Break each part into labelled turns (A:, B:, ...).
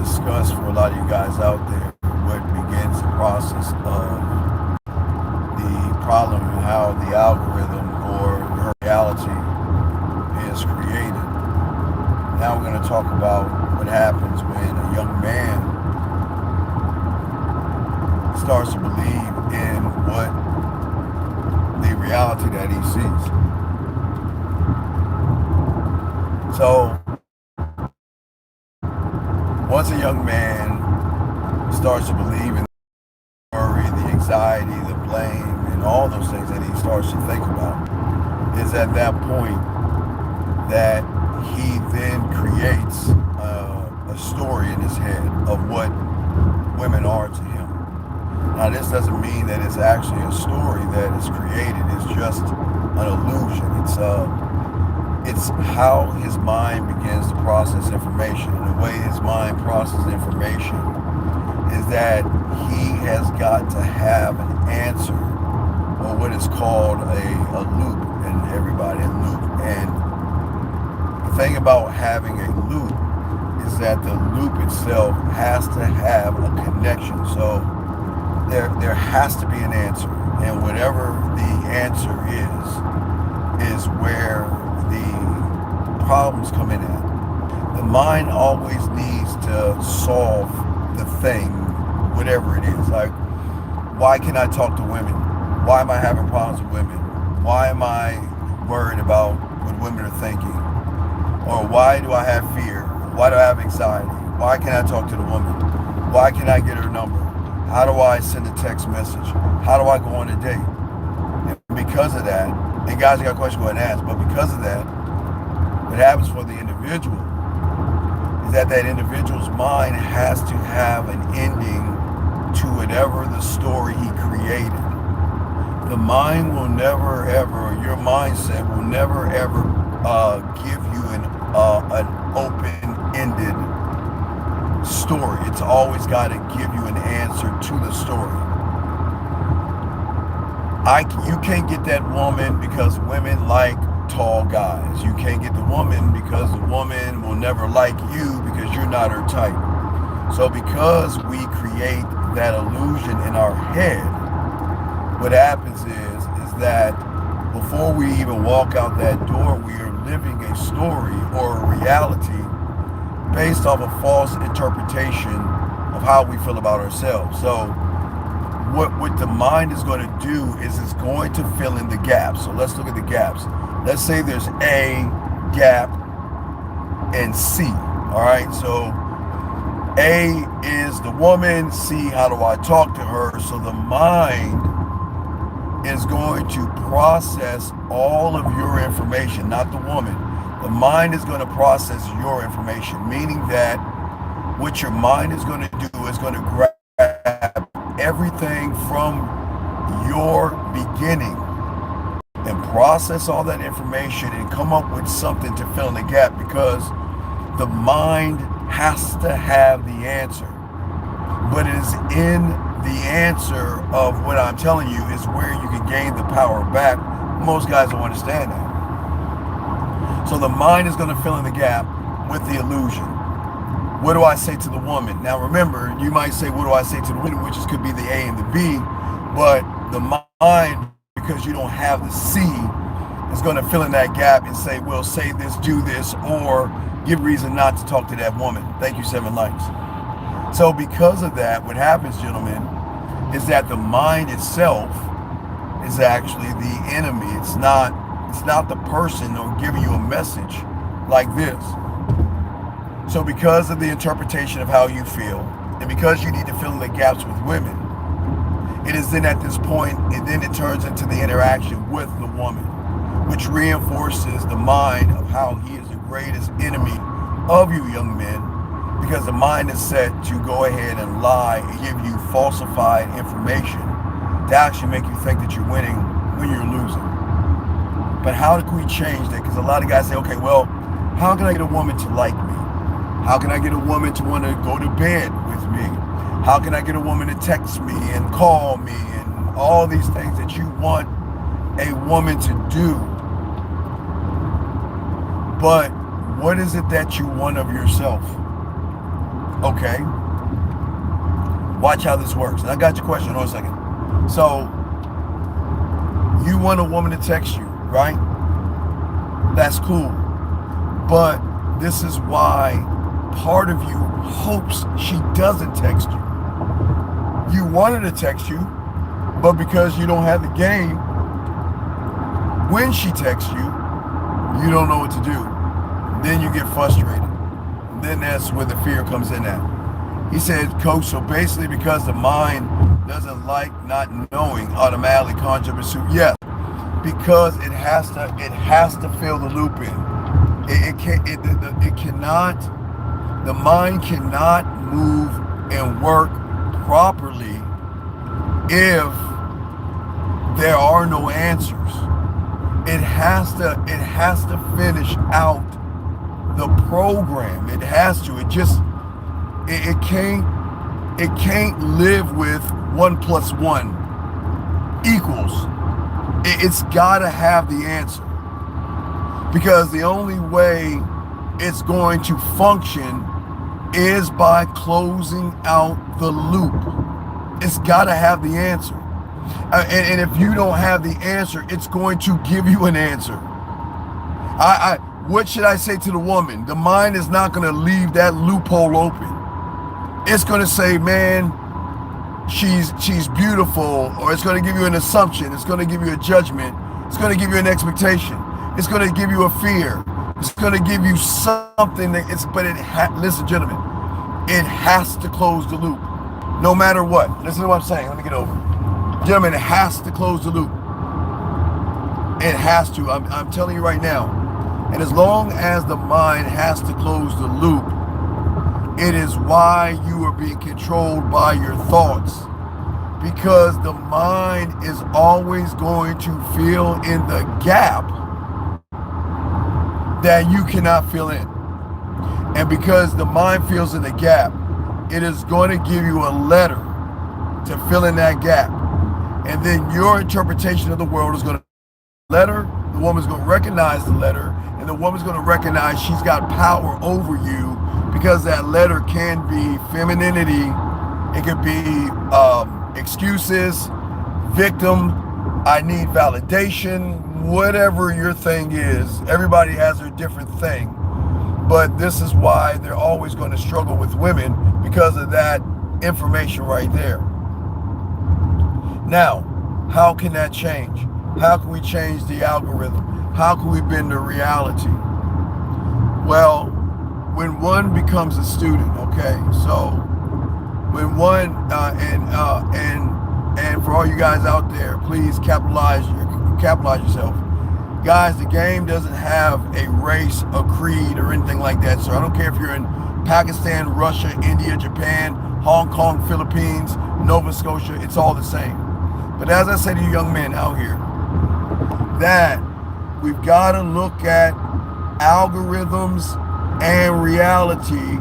A: discuss for a lot of you guys out there what begins the process of the problem and how the algorithm or your reality is created. Now we're going to talk about what happens when a young man starts to believe in what the reality that he sees. So once a young man starts to believe in the worry, the anxiety, the blame, and all those things that he starts to think about, is at that point that he then creates a story in his head of what women are to him. Now, this doesn't mean that it's actually a story that is created. It's just an illusion. It's how his mind begins to process information. And the way his mind processes information is that he has got to have an answer, or what is called a loop, and everybody a loop. And the thing about having a loop is that the loop itself has to have a connection. So there has to be an answer, and whatever the answer is where the problems come in at. The mind always needs to solve the thing, whatever it is. Like, why can I talk to women? Why am I having problems with women? Why am I worried about what women are thinking? Or why do I have fear? Why do I have anxiety? Why can't I talk to the woman? Why can't I get her number? How do I send a text message? How do I go on a date? And because of that, and guys, you got a question, go ahead and ask, but because of that, what happens for the individual is that individual's mind has to have an ending to whatever the story he created. The mind will never ever, your mindset will never ever give you an open-ended story. It's always got to give you an answer to the story. You can't get that woman because women like tall guys. You can't get the woman because the woman will never like you because you're not her type. So because we create that illusion in our head, what happens is that before we even walk out that door, we are living a story or a reality based off a false interpretation of how we feel about ourselves. So what the mind is going to do is it's going to fill in the gaps. So let's look at the gaps. Let's say there's A gap and C. All right, so A is the woman, C, how do I talk to her? So the mind is going to process all of your information, not the woman. The mind is going to process your information, meaning that what your mind is going to do is going to grab everything from your beginning and process all that information and come up with something to fill in the gap, because the mind has to have the answer. But it is in the answer of what I'm telling you is where you can gain the power back. Most guys don't understand that. So the mind is going to fill in the gap with the illusion. What do I say to the woman? Now remember, you might say, what do I say to the woman, which could be the A and the B, but the mind, because you don't have the C, is going to fill in that gap and say, well, say this, do this, or give reason not to talk to that woman. Thank you, 7 likes. So because of that, what happens, gentlemen, is that the mind itself is actually the enemy. It's not the person or giving you a message like this. So because of the interpretation of how you feel, and because you need to fill in the gaps with women, it is then at this point, and then it turns into the interaction with the woman, which reinforces the mind of how he is the greatest enemy of you young men, because the mind is set to go ahead and lie and give you falsified information to actually make you think that you're winning when you're losing. But how can we change that? Because a lot of guys say, okay, well, how can I get a woman to like me? How can I get a woman to want to go to bed with me? How can I get a woman to text me and call me and all these things that you want a woman to do? But what is it that you want of yourself? Okay, watch how this works. And I got your question. Hold on a second. So, you want a woman to text you, right? That's cool. But this is why part of you hopes she doesn't text you. You want her to text you, but because you don't have the game, when she texts you, you don't know what to do. Then you get frustrated. Then that's where the fear comes in at. He said, Coach, so basically because the mind doesn't like not knowing, automatically conjure pursuit. Yes, because it has to fill the loop in. The mind cannot move and work properly if there are no answers. It has to finish out the program. It has to. It can't live with 1 + 1 equals. It's got to have the answer, because the only way it's going to function is by closing out the loop. It's got to have the answer. And if you don't have the answer, it's going to give you an answer. What should I say to the woman? The mind is not going to leave that loophole open. It's going to say, man, she's beautiful, or it's going to give you an assumption. It's going to give you a judgment. It's going to give you an expectation. It's going to give you a fear. It's going to give you something listen, gentlemen, it has to close the loop. No matter what. Listen to what I'm saying. Let me get over. Gentlemen, it has to close the loop. It has to. I'm telling you right now. And as long as the mind has to close the loop, it is why you are being controlled by your thoughts. Because the mind is always going to fill in the gap that you cannot fill in. And because the mind fills in the gap, it is going to give you a letter to fill in that gap. And then your interpretation of the world is going to letter, the woman's going to recognize the letter, and the woman's going to recognize she's got power over you, because that letter can be femininity, it could be excuses, victim, I need validation, whatever your thing is. Everybody has their different thing. But this is why they're always going to struggle with women, because of that information right there. Now, how can that change? How can we change the algorithm? How can we bend the reality? Well, when one becomes a student, okay, so when one, and for all you guys out there, please capitalize yourself. Guys, the game doesn't have a race, a creed, or anything like that. So I don't care if you're in Pakistan, Russia, India, Japan, Hong Kong, Philippines, Nova Scotia, it's all the same. But as I say to you young men out here, that we've got to look at algorithms and reality,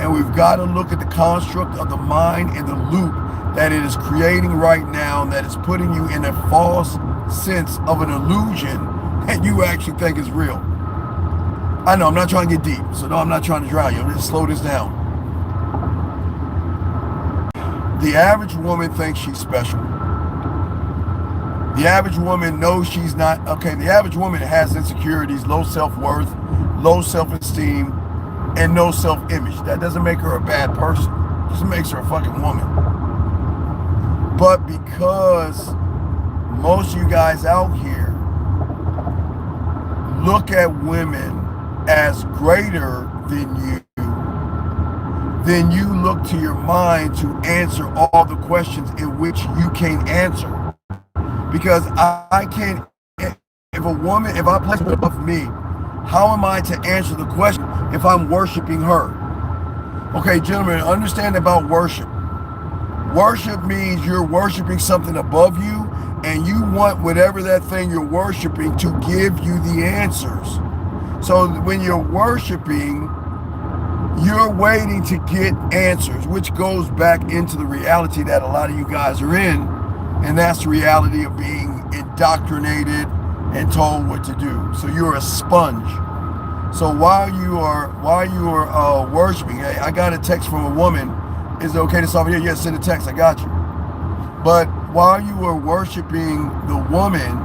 A: and we've got to look at the construct of the mind and the loop that it is creating right now, that is putting you in a false sense of an illusion that you actually think is real. I know I'm not trying to get deep, so no, I'm not trying to drown you. I'm going to slow this down. The average woman thinks she's special. The average woman knows she's not. Okay, the average woman has insecurities, low self-worth, low self-esteem, and no self-image. That doesn't make her a bad person. It just makes her a fucking woman. But because most of you guys out here look at women as greater than you, then you look to your mind to answer all the questions in which you can't answer. Because I can't, if I place her above me, how am I to answer the question if I'm worshiping her? Okay, gentlemen, understand about worship. Worship means you're worshiping something above you, and you want whatever that thing you're worshiping to give you the answers. So when you're worshiping, you're waiting to get answers, which goes back into the reality that a lot of you guys are in, and that's the reality of being indoctrinated and told what to do. So you're a sponge. So while you are worshiping, hey, I got a text from a woman. Is it okay to stop here? Yes, send a text. I got you. But while you are worshiping the woman,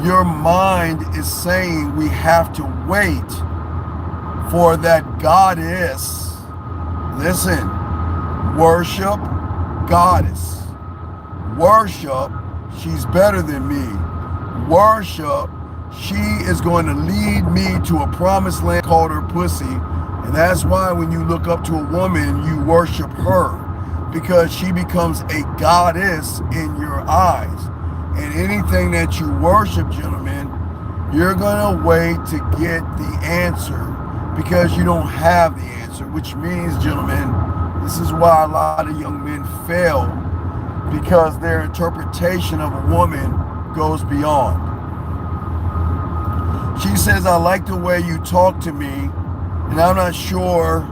A: your mind is saying we have to wait for that goddess. Listen, worship goddess. Worship, she's better than me. Worship, she is going to lead me to a promised land called her pussy. And that's why when you look up to a woman, you worship her, because she becomes a goddess in your eyes. And anything that you worship, gentlemen, you're going to wait to get the answer, because you don't have the answer, which means, gentlemen, this is why a lot of young men fail, because their interpretation of a woman goes beyond. She says, I like the way you talk to me, and I'm not sure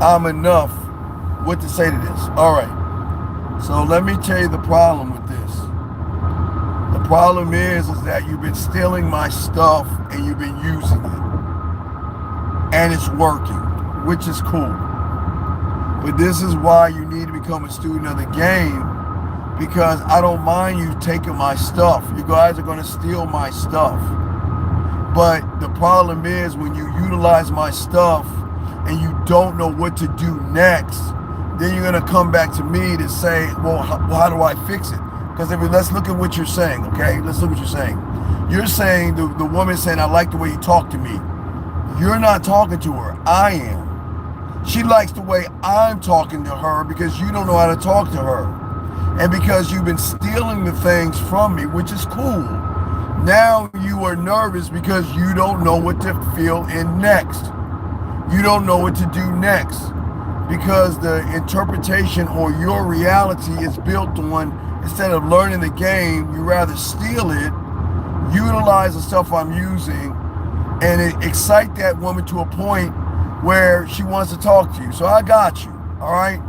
A: I'm enough what to say to this. All right. So let me tell you the problem with this. The problem is that you've been stealing my stuff and you've been using it. And it's working, which is cool. But this is why you need to become a student of the game, because I don't mind you taking my stuff. You guys are going to steal my stuff. But the problem is when you utilize my stuff and you don't know what to do next, then you're going to come back to me to say, well, how do I fix it? Because let's look at what you're saying, okay? Let's look at what you're saying. You're saying, the woman saying, I like the way you talk to me. You're not talking to her. I am. She likes the way I'm talking to her because you don't know how to talk to her. And because you've been stealing the things from me, which is cool. Now you are nervous because you don't know what to fill in next. You don't know what to do next, because the interpretation or your reality is built on, instead of learning the game, you rather steal it, utilize the stuff I'm using, and excite that woman to a point where she wants to talk to you. So I got you, all right?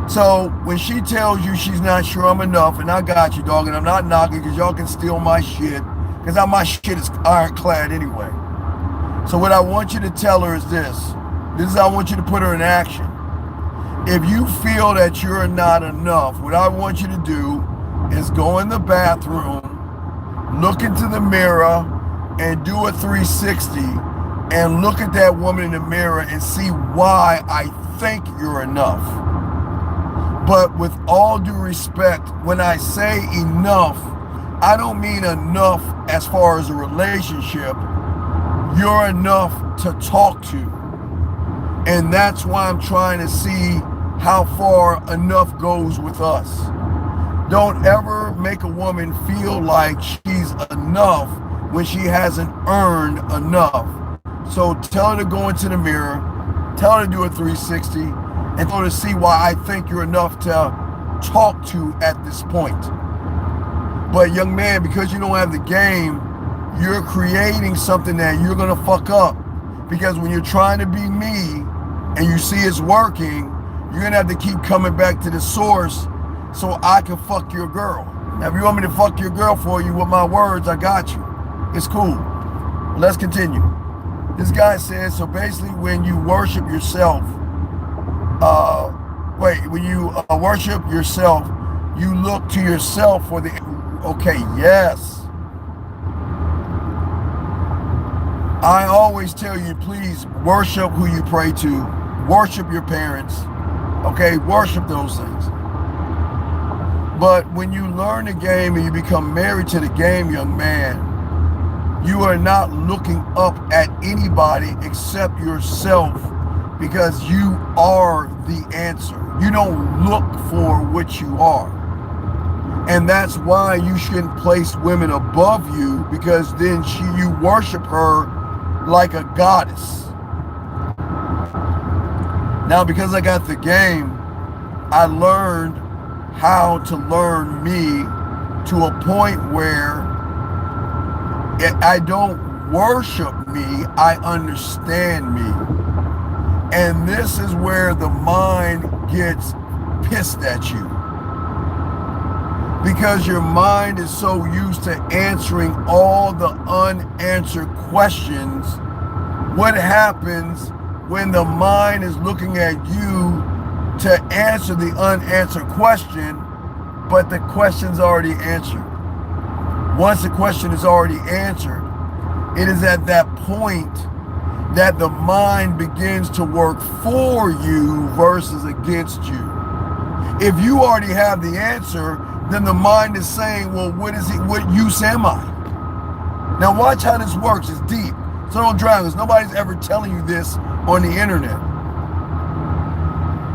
A: So when she tells you she's not sure I'm enough, and I got you, dog, and I'm not knocking because y'all can steal my shit, because my shit is ironclad anyway. So what I want you to tell her is this. This is how I want you to put her in action. If you feel that you're not enough, what I want you to do is go in the bathroom, look into the mirror, and do a 360, and look at that woman in the mirror and see why I think you're enough. But with all due respect, when I say enough, I don't mean enough as far as a relationship. You're enough to talk to. And that's why I'm trying to see how far enough goes with us. Don't ever make a woman feel like she's enough when she hasn't earned enough. So tell her to go into the mirror, tell her to do a 360, and tell her to see why I think you're enough to talk to at this point. But young man, because you don't have the game, you're creating something that you're gonna fuck up. Because when you're trying to be me and you see it's working, you're gonna have to keep coming back to the source so I can fuck your girl. Now, if you want me to fuck your girl for you with my words, I got you. It's cool. Let's continue. This guy says, so basically when you worship yourself, when you worship yourself, you look to yourself for the, okay, yes. I always tell you, please worship who you pray to, worship your parents, okay, worship those things. But when you learn the game and you become married to the game, young man, you are not looking up at anybody except yourself, because you are the answer. You don't look for what you are. And that's why you shouldn't place women above you, because then you worship her like a goddess. Now, because I got the game, I learned how to learn me to a point where I don't worship me, I understand me. And this is where the mind gets pissed at you. Because your mind is so used to answering all the unanswered questions. What happens when the mind is looking at you to answer the unanswered question, but the question's already answered? Once the question is already answered, it is at that point that the mind begins to work for you versus against you. If you already have the answer, then the mind is saying, well, what use am I? Now watch how this works. It's deep. So don't drown this. Nobody's ever telling you this on the internet.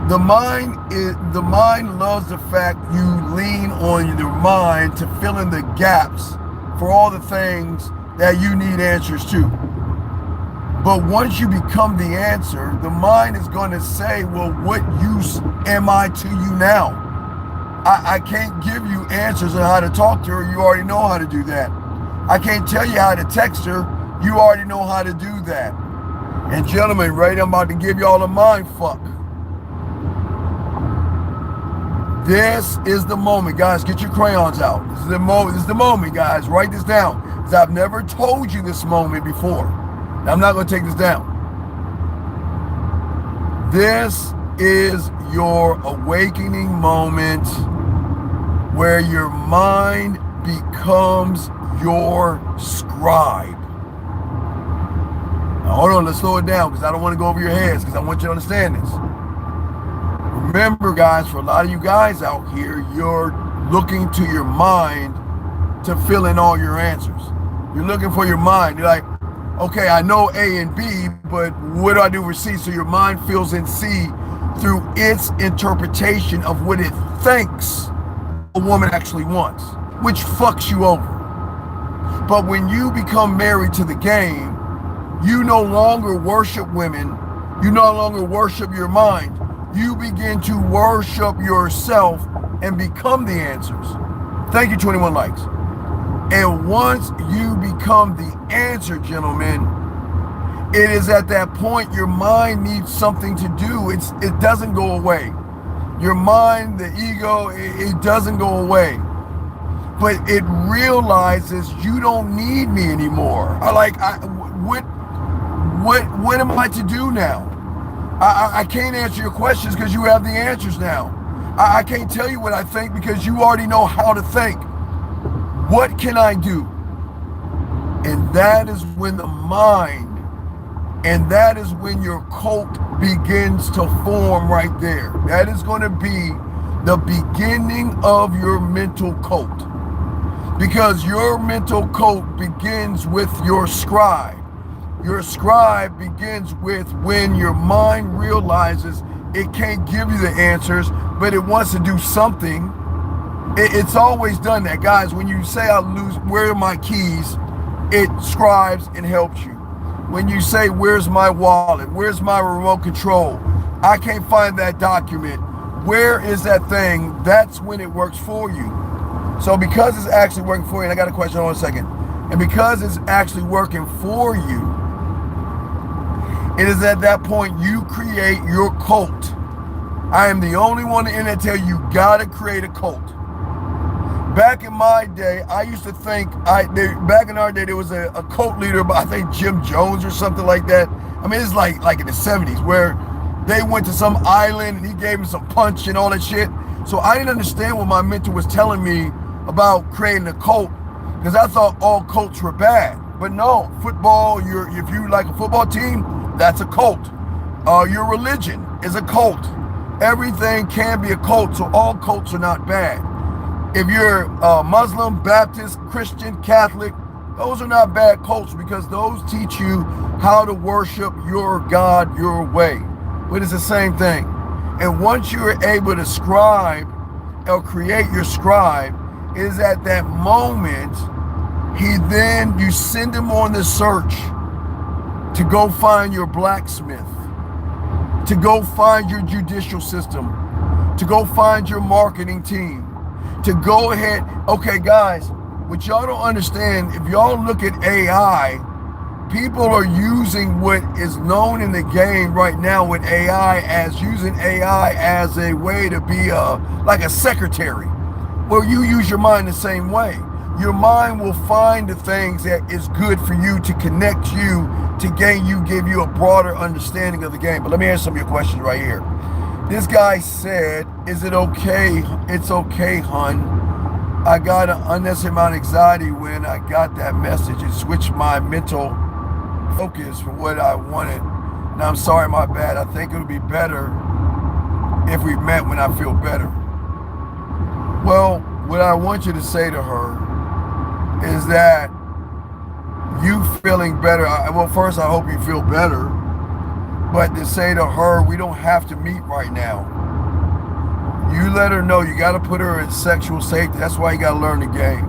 A: The mind loves the fact you lean on your mind to fill in the gaps for all the things that you need answers to. But once you become the answer, the mind is going to say, well, what use am I to you now? I can't give you answers on how to talk to her. You already know how to do that. I can't tell you how to text her. You already know how to do that. And gentlemen, right, I'm about to give y'all a mind fuck. This is the moment, guys. Get your crayons out. This is the moment. This is the moment, guys. Write this down, because I've never told you this moment before. Now, I'm not going to take this down. This is your awakening moment where your mind becomes your scribe. Now, hold on, let's slow it down, because I don't want to go over your heads, because I want you to understand this. Remember, guys, for a lot of you guys out here, you're looking to your mind to fill in all your answers. You're looking for your mind. You're like, okay, I know A and B, but what do I do for C? So your mind fills in C through its interpretation of what it thinks a woman actually wants, which fucks you over. But when you become married to the game, you no longer worship women. You no longer worship your mind. You begin to worship yourself and become the answers. Thank you, 21 likes. And once you become the answer, gentlemen, it is at that point your mind needs something to do. It doesn't go away. Your mind, the ego, it doesn't go away. But it realizes you don't need me anymore. What am I to do now? I can't answer your questions because you have the answers now. I can't tell you what I think because you already know how to think. What can I do? And that is when the mind, and that is when your cult begins to form right there. That is going to be the beginning of your mental cult. Because your mental cult begins with your scribe. Your scribe begins with when your mind realizes it can't give you the answers, but it wants to do something. It's always done that, guys. When you say I lose, where are my keys? It scribes and helps you. When you say, where's my wallet? Where's my remote control? I can't find that document. Where is that thing? That's when it works for you. So because it's actually working for you, and I got a question, hold on a second. And because it's actually working for you, it is at that point you create your cult. I am the only one on the internet tell you gotta create a cult. Back in my day, I used to think, back in our day, there was a cult leader, I think Jim Jones or something like that. I mean, it's like in the 70s where they went to some island and he gave him some punch and all that shit. So I didn't understand what my mentor was telling me about creating a cult, because I thought all cults were bad. But no, football, if you like a football team, that's a cult. Your religion is a cult. Everything can be a cult, so all cults are not bad. If you're Muslim, Baptist, Christian, Catholic, those are not bad cults because those teach you how to worship your God your way. But it's the same thing. And once you're able to scribe or create your scribe, is at that moment, you send him on the search to go find your blacksmith, to go find your judicial system, to go find your marketing team, to go ahead. Okay, guys, what y'all don't understand, if y'all look at AI, people are using what is known in the game right now with AI as using AI as a way to be like a secretary. Well, you use your mind the same way. Your mind will find the things that is good for you to connect you, to give you a broader understanding of the game. But let me answer some of your questions right here. This guy said, is it okay? It's okay, hun. I got an unnecessary amount of anxiety when I got that message. It switched my mental focus from what I wanted. Now I'm sorry, my bad. I think it would be better if we met when I feel better. Well, what I want you to say to her is that you feeling better. Well, first, I hope you feel better. But to say to her, we don't have to meet right now. You let her know you got to put her in sexual safety. That's why you got to learn the game.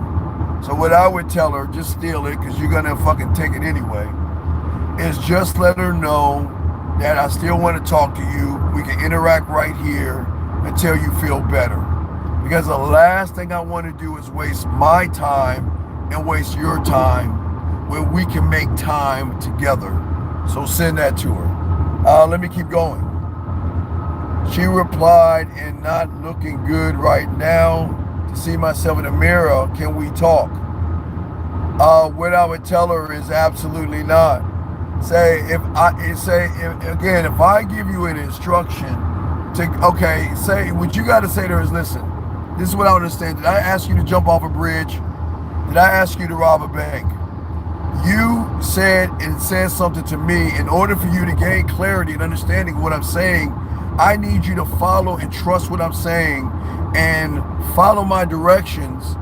A: So what I would tell her, just steal it because you're going to fucking take it anyway, is just let her know that I still want to talk to you. We can interact right here until you feel better. Because the last thing I want to do is waste my time and waste your time when we can make time together. So send that to her. Let me keep going. She replied, and not looking good right now. To see myself in the mirror, can we talk? What I would tell her is absolutely not. If I give you an instruction what you got to say to her is, listen, this is what I understand. Did I ask you to jump off a bridge? Did I ask you to rob a bank? You said something to me. In order for you to gain clarity and understanding of what I'm saying, I need you to follow and trust what I'm saying and follow my directions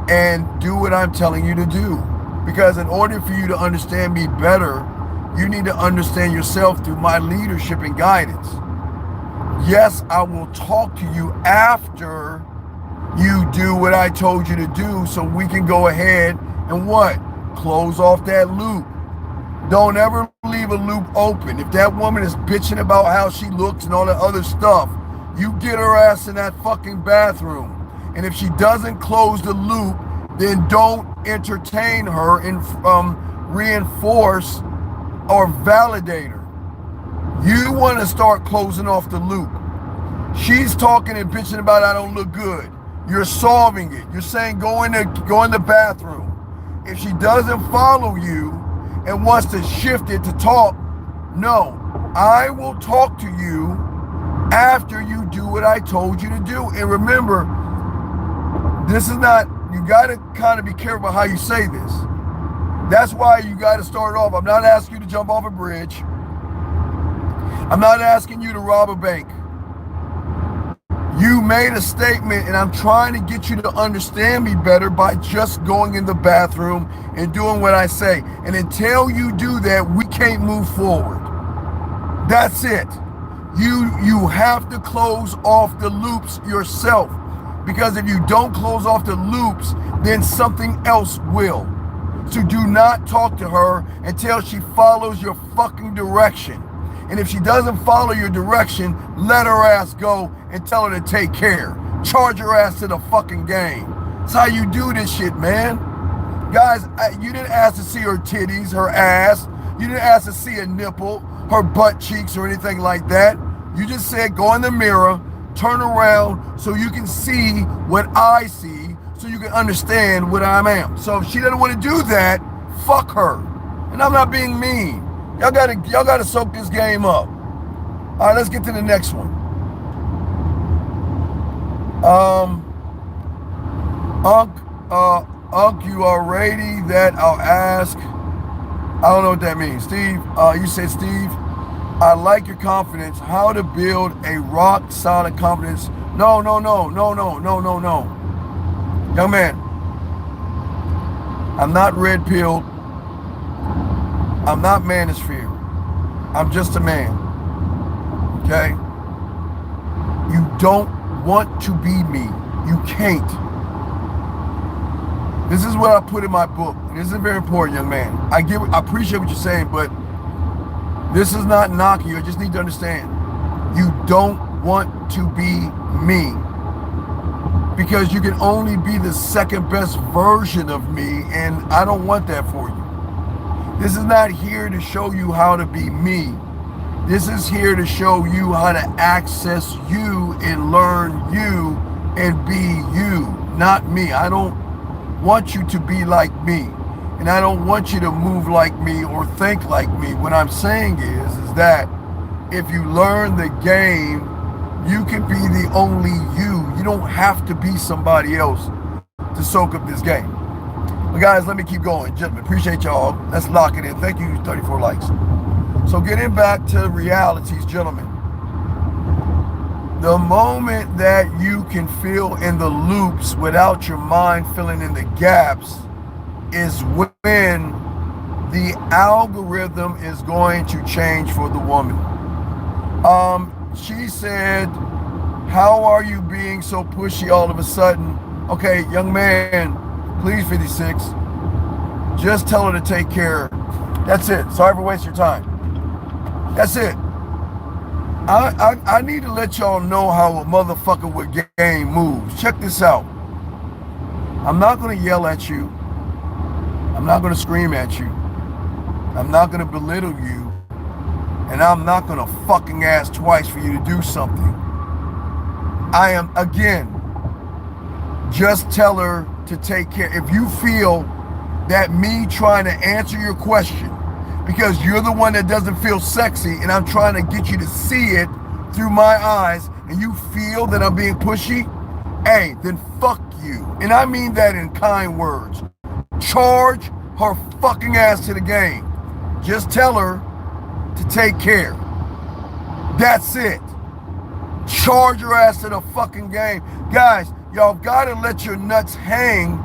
A: and do what I'm telling you to do. Because in order for you to understand me better, you need to understand yourself through my leadership and guidance. Yes, I will talk to you after you do what I told you to do so we can go ahead and what? Close off that loop. Don't ever leave a loop open. If that woman is bitching about how she looks and all that other stuff, you get her ass in that fucking bathroom. And if she doesn't close the loop, then don't entertain her and reinforce or validate her. You want to start closing off the loop. She's talking and bitching about I don't look good. You're solving it. You're saying go in the bathroom. If she doesn't follow you and wants to shift it to talk, no, I will talk to you after you do what I told you to do. And remember, this is not, you got to kind of be careful how you say this. That's why you got to start off. I'm not asking you to jump off a bridge. I'm not asking you to rob a bank. You made a statement, and I'm trying to get you to understand me better by just going in the bathroom and doing what I say. And until you do that, we can't move forward. That's it. You have to close off the loops yourself. Because if you don't close off the loops, then something else will. So do not talk to her until she follows your fucking direction. And if she doesn't follow your direction, let her ass go and tell her to take care. Charge her ass to the fucking game. That's how you do this shit, man. Guys, you didn't ask to see her titties, her ass. You didn't ask to see a nipple, her butt cheeks or anything like that. You just said go in the mirror, turn around so you can see what I see, so you can understand what I am. So if she doesn't want to do that, fuck her. And I'm not being mean. Y'all gotta soak this game up. All right, let's get to the next one. Unc, you already that I'll ask. I don't know what that means. Steve, you said Steve, I like your confidence. How to build a rock solid confidence. No. Young man, I'm not red pilled. I'm not manosphere. I'm just a man. Okay? You don't want to be me. You can't. This is what I put in my book. This is very important, young man. I appreciate what you're saying, but this is not knocking you. I just need to understand. You don't want to be me. Because you can only be the second best version of me, and I don't want that for you. This is not here to show you how to be me. This is here to show you how to access you and learn you and be you. not me. I don't want you to be like me. And I don't want you to move like me or think like me. What I'm saying is that if you learn the game, you can be the only you. You don't have to be somebody else to soak up this game. But guys, let me keep going. Gentlemen, appreciate y'all. Let's lock it in. Thank you, 34 likes. So getting back to realities, gentlemen. The moment that you can fill in the loops without your mind filling in the gaps is when the algorithm is going to change for the woman. She said, how are you being so pushy all of a sudden? Okay, young man, please, 56, just tell her to take care. That's it. Sorry for wasting your time. That's it. I need to let y'all know how a motherfucker with game moves. Check this out. I'm not going to yell at you. I'm not going to scream at you. I'm not going to belittle you. And I'm not going to fucking ask twice for you to do something. I am, again, just tell her to take care. If you feel that me trying to answer your question because you're the one that doesn't feel sexy and I'm trying to get you to see it through my eyes and you feel that I'm being pushy, hey, then fuck you. And I mean that in kind words. Charge her fucking ass to the game. Just tell her to take care. That's it. Charge her ass to the fucking game. Guys, y'all gotta let your nuts hang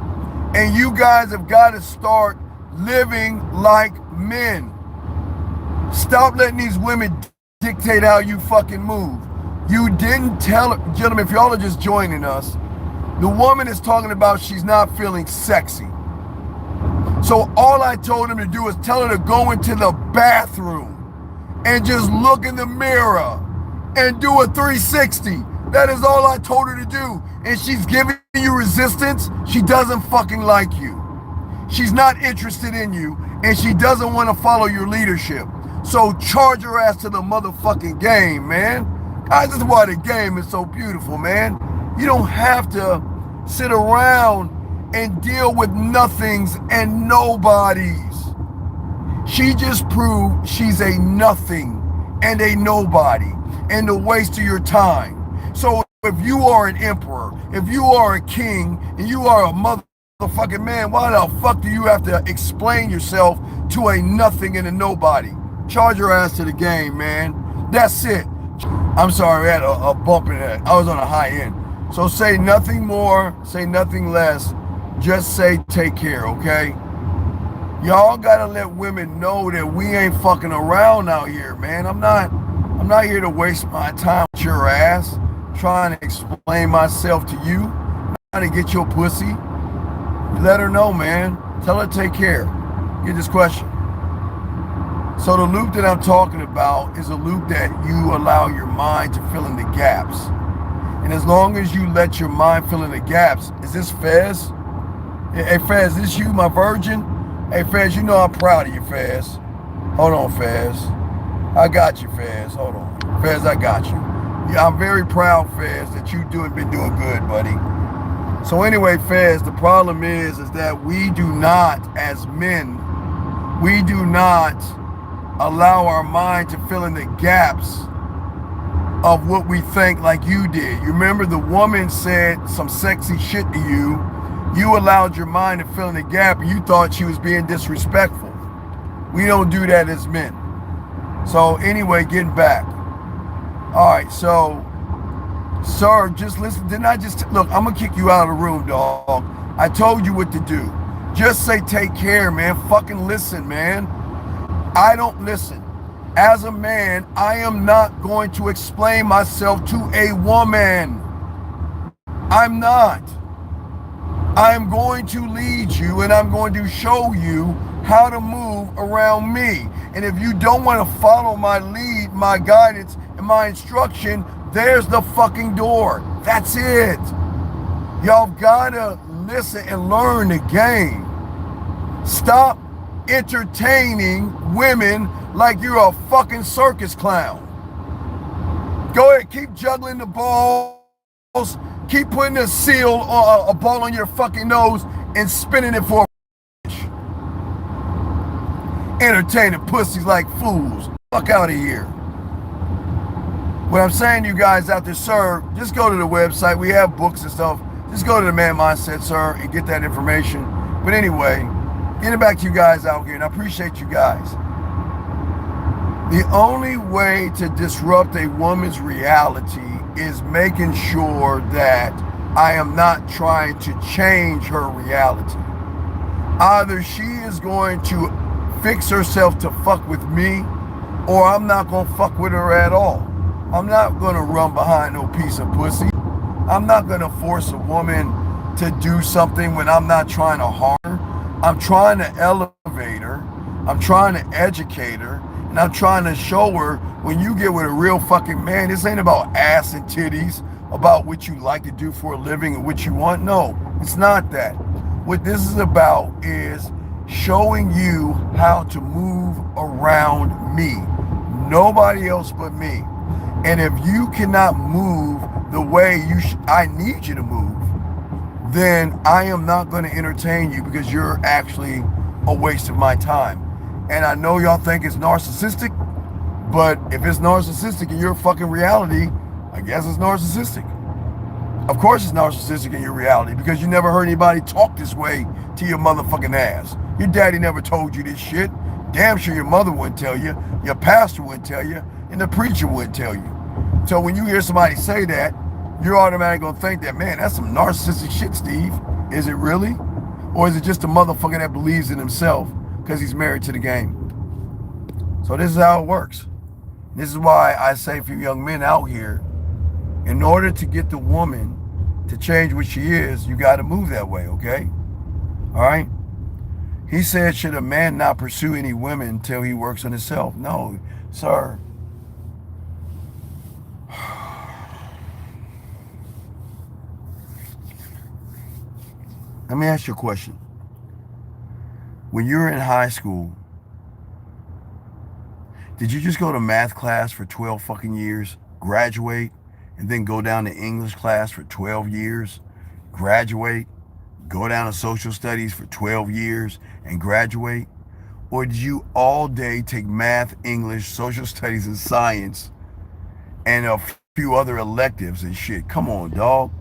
A: and you guys have gotta start living like men. Stop letting these women dictate how you fucking move. You didn't tell her, gentlemen, if y'all are just joining us, the woman is talking about she's not feeling sexy. So all I told him to do is tell her to go into the bathroom and just look in the mirror and do a 360. That is all I told her to do. And she's giving you resistance. She doesn't fucking like you. She's not interested in you and she doesn't want to follow your leadership. So charge her ass to the motherfucking game, man. Guys, this is why the game is so beautiful, man. You don't have to sit around and deal with nothings and nobodies. She just proved she's a nothing and a nobody and a waste of your time. So if you are an emperor, if you are a king, and you are a motherfucking man, why the fuck do you have to explain yourself to a nothing and a nobody? Charge your ass to the game, man. That's it. I'm sorry, I had a bump in that. I was on a high end. So say nothing more, say nothing less. Just say take care, okay? Y'all gotta let women know that we ain't fucking around out here, man. I'm not here to waste my time with your ass, trying to explain myself to you, trying to get your pussy. Let her know, man. Tell her to take care. Get this question. So the loop that I'm talking about is a loop that you allow your mind to fill in the gaps. And as long as you let your mind fill in the gaps, is this Fez? Hey Fez, this you, my virgin? Hey Fez, you know I'm proud of you, Fez. Hold on, Fez. I got you, Fez. Hold on. Fez, I got you. Yeah, I'm very proud, Fez, that you been doing good, buddy. So anyway, Fez, the problem is that we do not, as men, we do not allow our mind to fill in the gaps of what we think like you did. You remember the woman said some sexy shit to you. You allowed your mind to fill in the gap and you thought she was being disrespectful. We don't do that as men. So anyway, getting back. All right, so, sir, just listen. Didn't I just, look, I'm gonna kick you out of the room, dog. I told you what to do. Just say take care, man. Fucking listen, man. I don't listen. As a man, I am not going to explain myself to a woman. I'm not. I'm going to lead you and I'm going to show you how to move around me. And if you don't want to follow my lead, my guidance, and my instruction, there's the fucking door. That's it. Y'all gotta listen and learn the game. Stop entertaining women like you're a fucking circus clown. Go ahead, keep juggling the balls, keep putting a seal or a ball on your fucking nose and spinning it for a bitch. Entertaining pussies like fools. Fuck out of here. What I'm saying to you guys out there, sir, just go to the website. We have books and stuff. Just go to the Man Mindset, sir, and get that information. But anyway, getting back to you guys out here, and I appreciate you guys. The only way to disrupt a woman's reality is making sure that I am not trying to change her reality. Either she is going to fix herself to fuck with me, or I'm not going to fuck with her at all. I'm not going to run behind no piece of pussy. I'm not going to force a woman to do something when I'm not trying to harm her. I'm trying to elevate her. I'm trying to educate her. And I'm trying to show her, when you get with a real fucking man, this ain't about ass and titties, about what you like to do for a living and what you want. No, it's not that. What this is about is showing you how to move around me. Nobody else but me. And if you cannot move the way I need you to move, then I am not going to entertain you, because you're actually a waste of my time. And I know y'all think it's narcissistic, but if it's narcissistic in your fucking reality, I guess it's narcissistic. Of course it's narcissistic in your reality, because you never heard anybody talk this way to your motherfucking ass. Your daddy never told you this shit. Damn sure your mother wouldn't tell you, your pastor wouldn't tell you, and the preacher wouldn't tell you. So when you hear somebody say that, you're automatically going to think that, man, that's some narcissistic shit, Steve. Is it really? Or is it just a motherfucker that believes in himself because he's married to the game? So this is how it works. This is why I say for you young men out here, in order to get the woman to change what she is, you got to move that way, okay? All right? He said, should a man not pursue any women until he works on himself? No, sir. Let me ask you a question. When you were in high school, did you just go to math class for 12 fucking years, graduate, and then go down to English class for 12 years, graduate, go down to social studies for 12 years, and graduate? Or did you all day take math, English, social studies, and science, and a few other electives and shit? Come on, dog.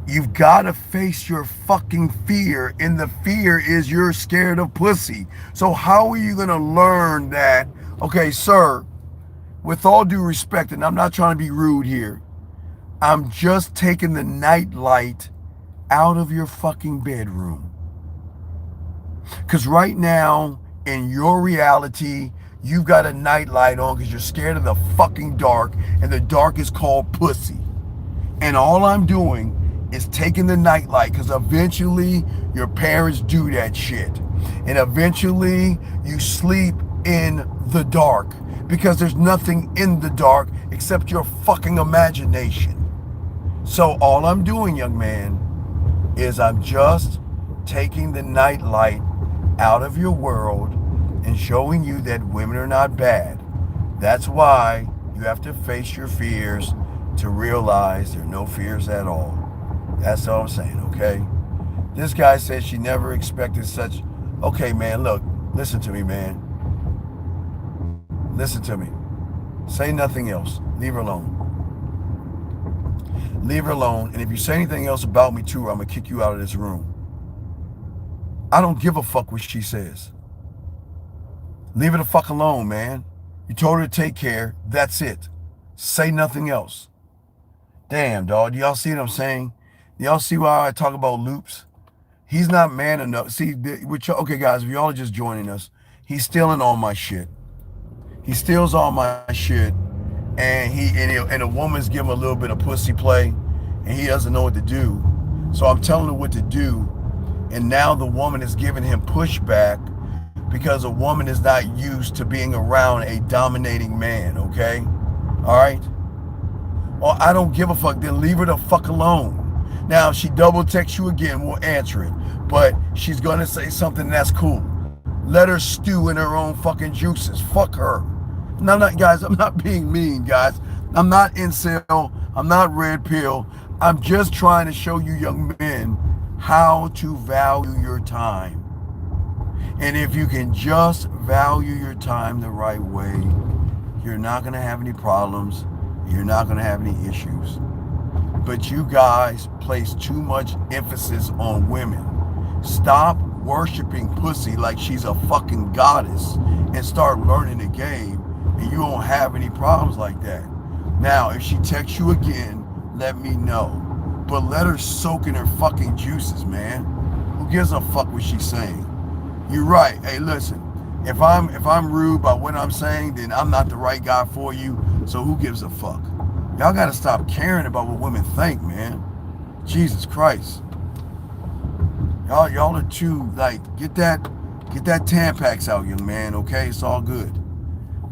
A: You've got to face your fucking fear, and the fear is you're scared of pussy. So how are you going to learn that? Okay, sir, with all due respect, and I'm not trying to be rude here, I'm just taking the night light out of your fucking bedroom. Because right now, in your reality, you've got a night light on because you're scared of the fucking dark, and the dark is called pussy. And all I'm doing is taking the nightlight, because eventually your parents do that shit. And eventually you sleep in the dark, because there's nothing in the dark except your fucking imagination. So all I'm doing, young man, is I'm just taking the nightlight out of your world and showing you that women are not bad. That's why you have to face your fears to realize there are no fears at all. That's all I'm saying, okay? This guy said she never expected such... Okay, man, look. Listen to me, man. Listen to me. Say nothing else. Leave her alone. Leave her alone. And if you say anything else about me to her, I'm going to kick you out of this room. I don't give a fuck what she says. Leave her the fuck alone, man. You told her to take care. That's it. Say nothing else. Damn, dog. Do y'all see what I'm saying? Y'all see why I talk about loops? He's not man enough. See, okay, guys, if y'all are just joining us, he's stealing all my shit. He steals all my shit, and a woman's giving a little bit of pussy play, and he doesn't know what to do. So I'm telling her what to do, and now the woman is giving him pushback because a woman is not used to being around a dominating man, okay? All right? Well, I don't give a fuck. Then leave her the fuck alone. Now, if she double texts you again, we'll answer it. But she's going to say something that's cool. Let her stew in her own fucking juices. Fuck her. No, I'm not, guys, I'm not being mean, guys. I'm not incel. I'm not red pill. I'm just trying to show you young men how to value your time. And if you can just value your time the right way, you're not going to have any problems. You're not going to have any issues. But you guys place too much emphasis on women. Stop worshiping pussy like she's a fucking goddess and start learning the game, and you won't have any problems like that. Now, if she texts you again, let me know. But let her soak in her fucking juices, man. Who gives a fuck what she's saying? You're right. Hey, listen. If I'm rude by what I'm saying, then I'm not the right guy for you. So who gives a fuck? Y'all gotta stop caring about what women think, man. Jesus Christ. Y'all are too like get that Tampax out, young man. Okay, it's all good.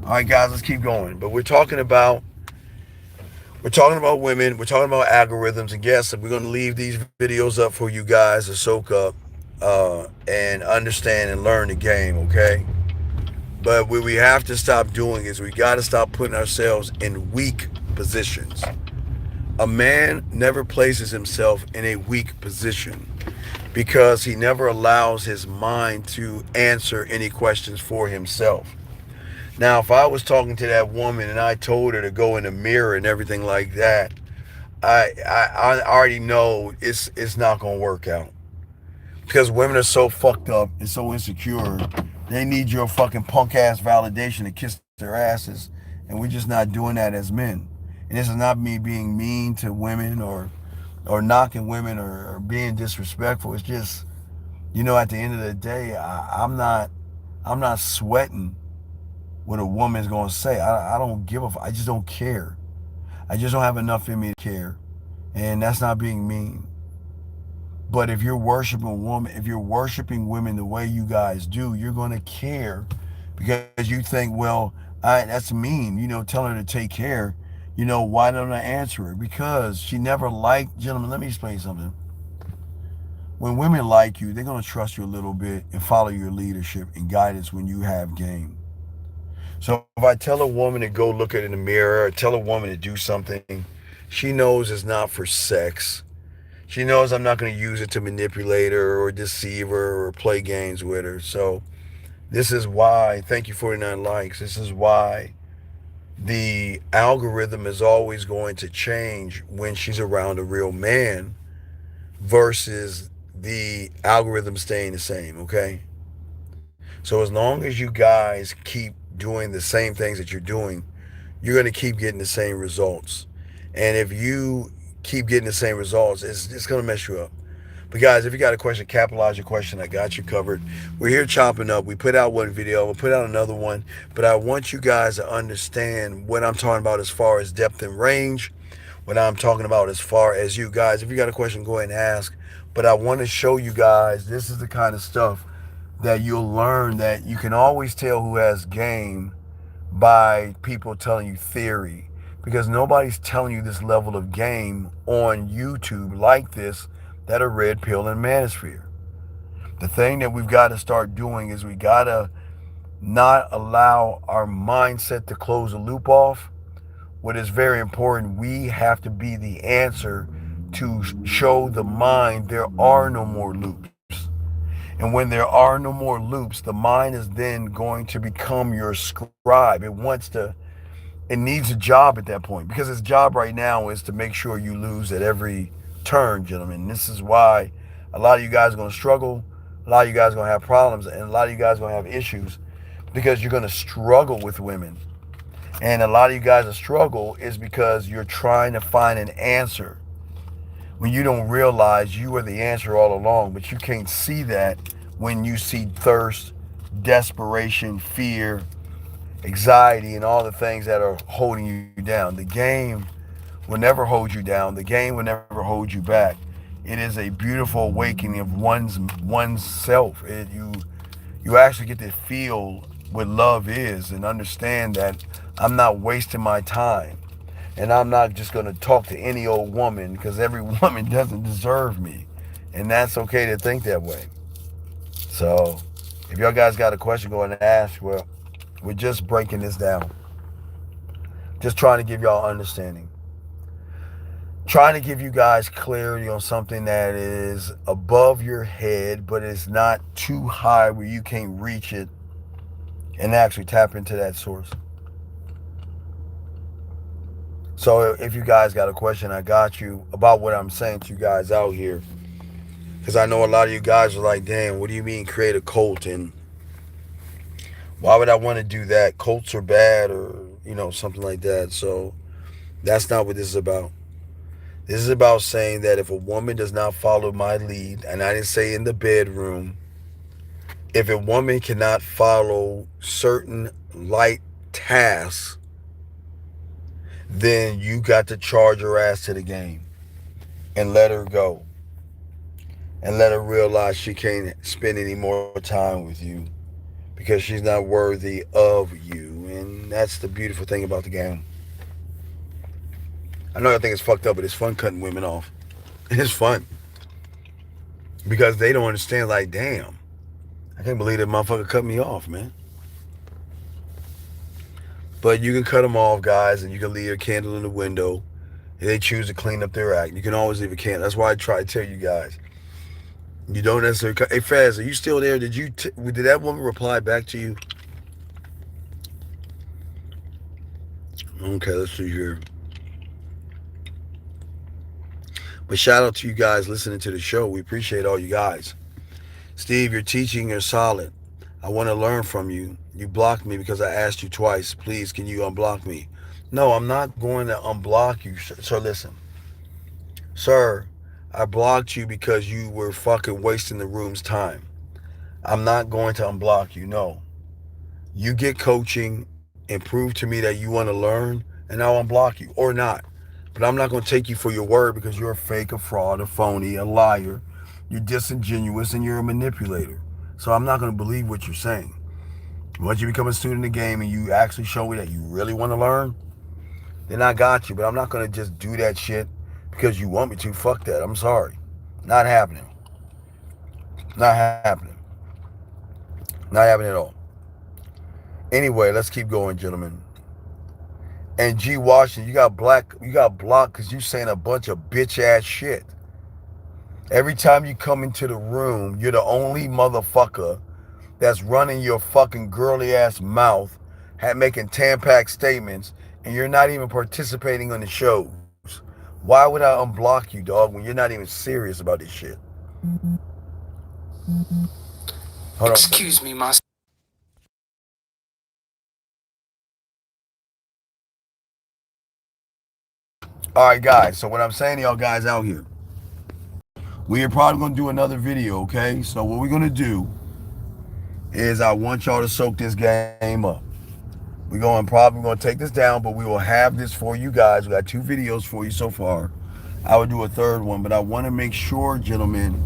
A: All right, guys, let's keep going. But we're talking about women. We're talking about algorithms, and yes, we're gonna leave these videos up for you guys to soak up and understand and learn the game. Okay. But what we have to stop doing is we got to stop putting ourselves in weak positions. A man never places himself in a weak position because he never allows his mind to answer any questions for himself. Now, if I was talking to that woman and I told her to go in the mirror and everything like that, I already know it's not gonna work out because women are so fucked up and so insecure. They need your fucking punk ass validation to kiss their asses, and we're just not doing that as men. And this is not me being mean to women or knocking women or being disrespectful. It's just, at the end of the day, I'm not sweating what a woman's gonna say. I don't give a fuck. I just don't care. I just don't have enough in me to care, and that's not being mean. But if you're worshiping women the way you guys do, you're gonna care because you think, well, that's mean. Telling her to take care. Why don't I answer her? Because she never liked. Gentlemen, let me explain something. When women like you, they're gonna trust you a little bit and follow your leadership and guidance when you have game. So if I tell a woman to go look at in the mirror, or tell a woman to do something, she knows it's not for sex. She knows I'm not going to use it to manipulate her or deceive her or play games with her. So this is why, thank you 49 likes. This is why the algorithm is always going to change when she's around a real man versus the algorithm staying the same, okay? So as long as you guys keep doing the same things that you're doing, you're going to keep getting the same results. And if you keep getting the same results, it's going to mess you up. But guys, if you got a question, capitalize your question. I got you covered. We're here chopping up. We put out one video. We'll put out another one. But I want you guys to understand what I'm talking about as far as depth and range. What I'm talking about as far as you guys. If you got a question, go ahead and ask. But I want to show you guys this is the kind of stuff that you'll learn that you can always tell who has game by people telling you theory, because nobody's telling you this level of game on YouTube like this that are red pill and manosphere. The thing that we've got to start doing is we got to not allow our mindset to close the loop off. What is very important, we have to be the answer to show the mind there are no more loops. And when there are no more loops, the mind is then going to become your scribe. It needs a job at that point, because its job right now is to make sure you lose at every turn, gentlemen. This is why a lot of you guys are going to struggle. A lot of you guys are going to have problems, and a lot of you guys are going to have issues because you're going to struggle with women. And a lot of you guys' struggle is because you're trying to find an answer when you don't realize you are the answer all along. But you can't see that when you see thirst, desperation, fear, anxiety, and all the things that are holding you down. The game will never hold you down. The game will never hold you back. It is a beautiful awakening of one's self. You actually get to feel what love is and understand that I'm not wasting my time. And I'm not just going to talk to any old woman, because every woman doesn't deserve me. And that's okay to think that way. So if y'all guys got a question, go ahead and ask. Well, we're just breaking this down. Just trying to give y'all understanding. trying to give you guys clarity on something that is above your head, but it's not too high where you can't reach it and actually tap into that source. So if you guys got a question, I got you about what I'm saying to you guys out here. Because I know a lot of you guys are like, damn, what do you mean create a cult? And why would I want to do that? Cults are bad or, something like that. So that's not what this is about. This is about saying that if a woman does not follow my lead, and I didn't say in the bedroom, if a woman cannot follow certain light tasks, then you got to charge her ass to the game and let her go. And let her realize she can't spend any more time with you because she's not worthy of you. And that's the beautiful thing about the game. I know I think it's fucked up, but it's fun cutting women off. It's fun. Because they don't understand, like, damn, I can't believe that motherfucker cut me off, man. But you can cut them off, guys, and you can leave a candle in the window. If they choose to clean up their act, you can always leave a candle. That's why I try to tell you guys. You don't necessarily cut. Hey, Faz, are you still there? Did that woman reply back to you? Okay, let's see here. But shout out to you guys listening to the show. We appreciate all you guys. Steve, your teaching is solid. I want to learn from you. You blocked me because I asked you twice. Please, can you unblock me? No, I'm not going to unblock you, sir. So listen. Sir, I blocked you because you were fucking wasting the room's time. I'm not going to unblock you, no. You get coaching and prove to me that you want to learn, and I'll unblock you, or not. But I'm not going to take you for your word because you're a fake, a fraud, a phony, a liar. You're disingenuous, and you're a manipulator. So I'm not going to believe what you're saying. Once you become a student in the game and you actually show me that you really want to learn, then I got you. But I'm not going to just do that shit because you want me to. Fuck that. I'm sorry. Not happening. Not happening. Not happening at all. Anyway, let's keep going, gentlemen. And G Washington, you got blocked because you saying a bunch of bitch ass shit. Every time you come into the room, you're the only motherfucker that's running your fucking girly ass mouth, making tampax statements, and you're not even participating on the shows. Why would I unblock you, dog, when you're not even serious about this shit? Hold on.
B: Excuse me, my.
A: All right, guys. So what I'm saying to y'all guys out here, we are probably going to do another video, okay? So what we're going to do is I want y'all to soak this game up. Probably going to take this down, but we will have this for you guys. We got 2 videos for you so far. I would do a 3rd one, but I want to make sure, gentlemen,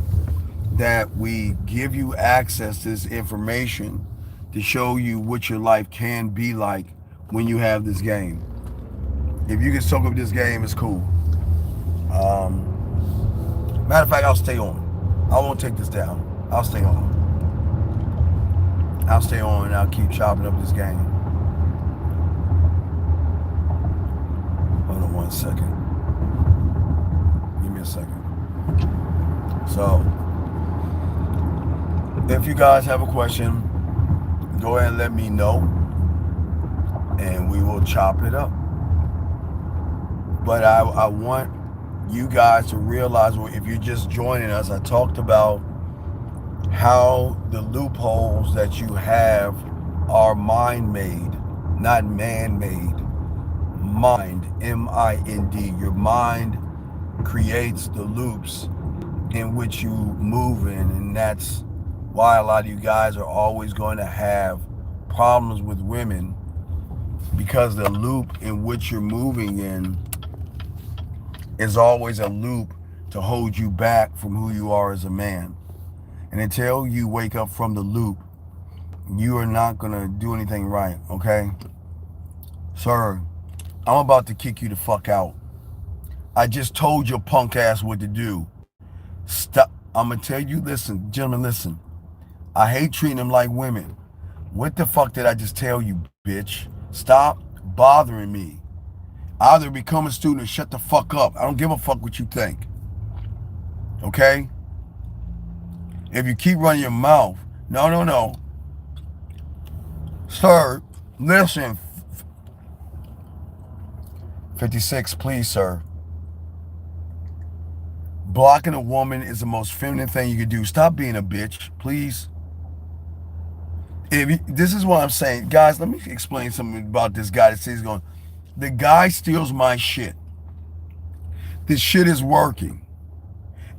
A: that we give you access to this information to show you what your life can be like when you have this game. If you can soak up this game, it's cool. Matter of fact, I'll stay on. I won't take this down. I'll stay on. I'll stay on and I'll keep chopping up this game. Hold on 1 second. Give me a second. So, if you guys have a question, go ahead and let me know, and we will chop it up. But I want you guys to realize, if you're just joining us, I talked about how the loopholes that you have are mind-made, not man-made. Mind, M-I-N-D. Your mind creates the loops in which you move in, and that's why a lot of you guys are always going to have problems with women, because the loop in which you're moving in is always a loop to hold you back from who you are as a man. And until you wake up from the loop, you are not going to do anything right, okay? Sir, I'm about to kick you the fuck out. I just told your punk ass what to do. Stop. I'm going to tell you, listen, gentlemen, listen. I hate treating them like women. What the fuck did I just tell you, bitch? Stop bothering me. Either become a student or shut the fuck up. I don't give a fuck what you think. Okay? If you keep running your mouth, no. Sir, listen. 56, please, sir. Blocking a woman is the most feminine thing you can do. Stop being a bitch, please. This is what I'm saying. Guys, let me explain something about this guy that says he's going, the guy steals my shit. This shit is working.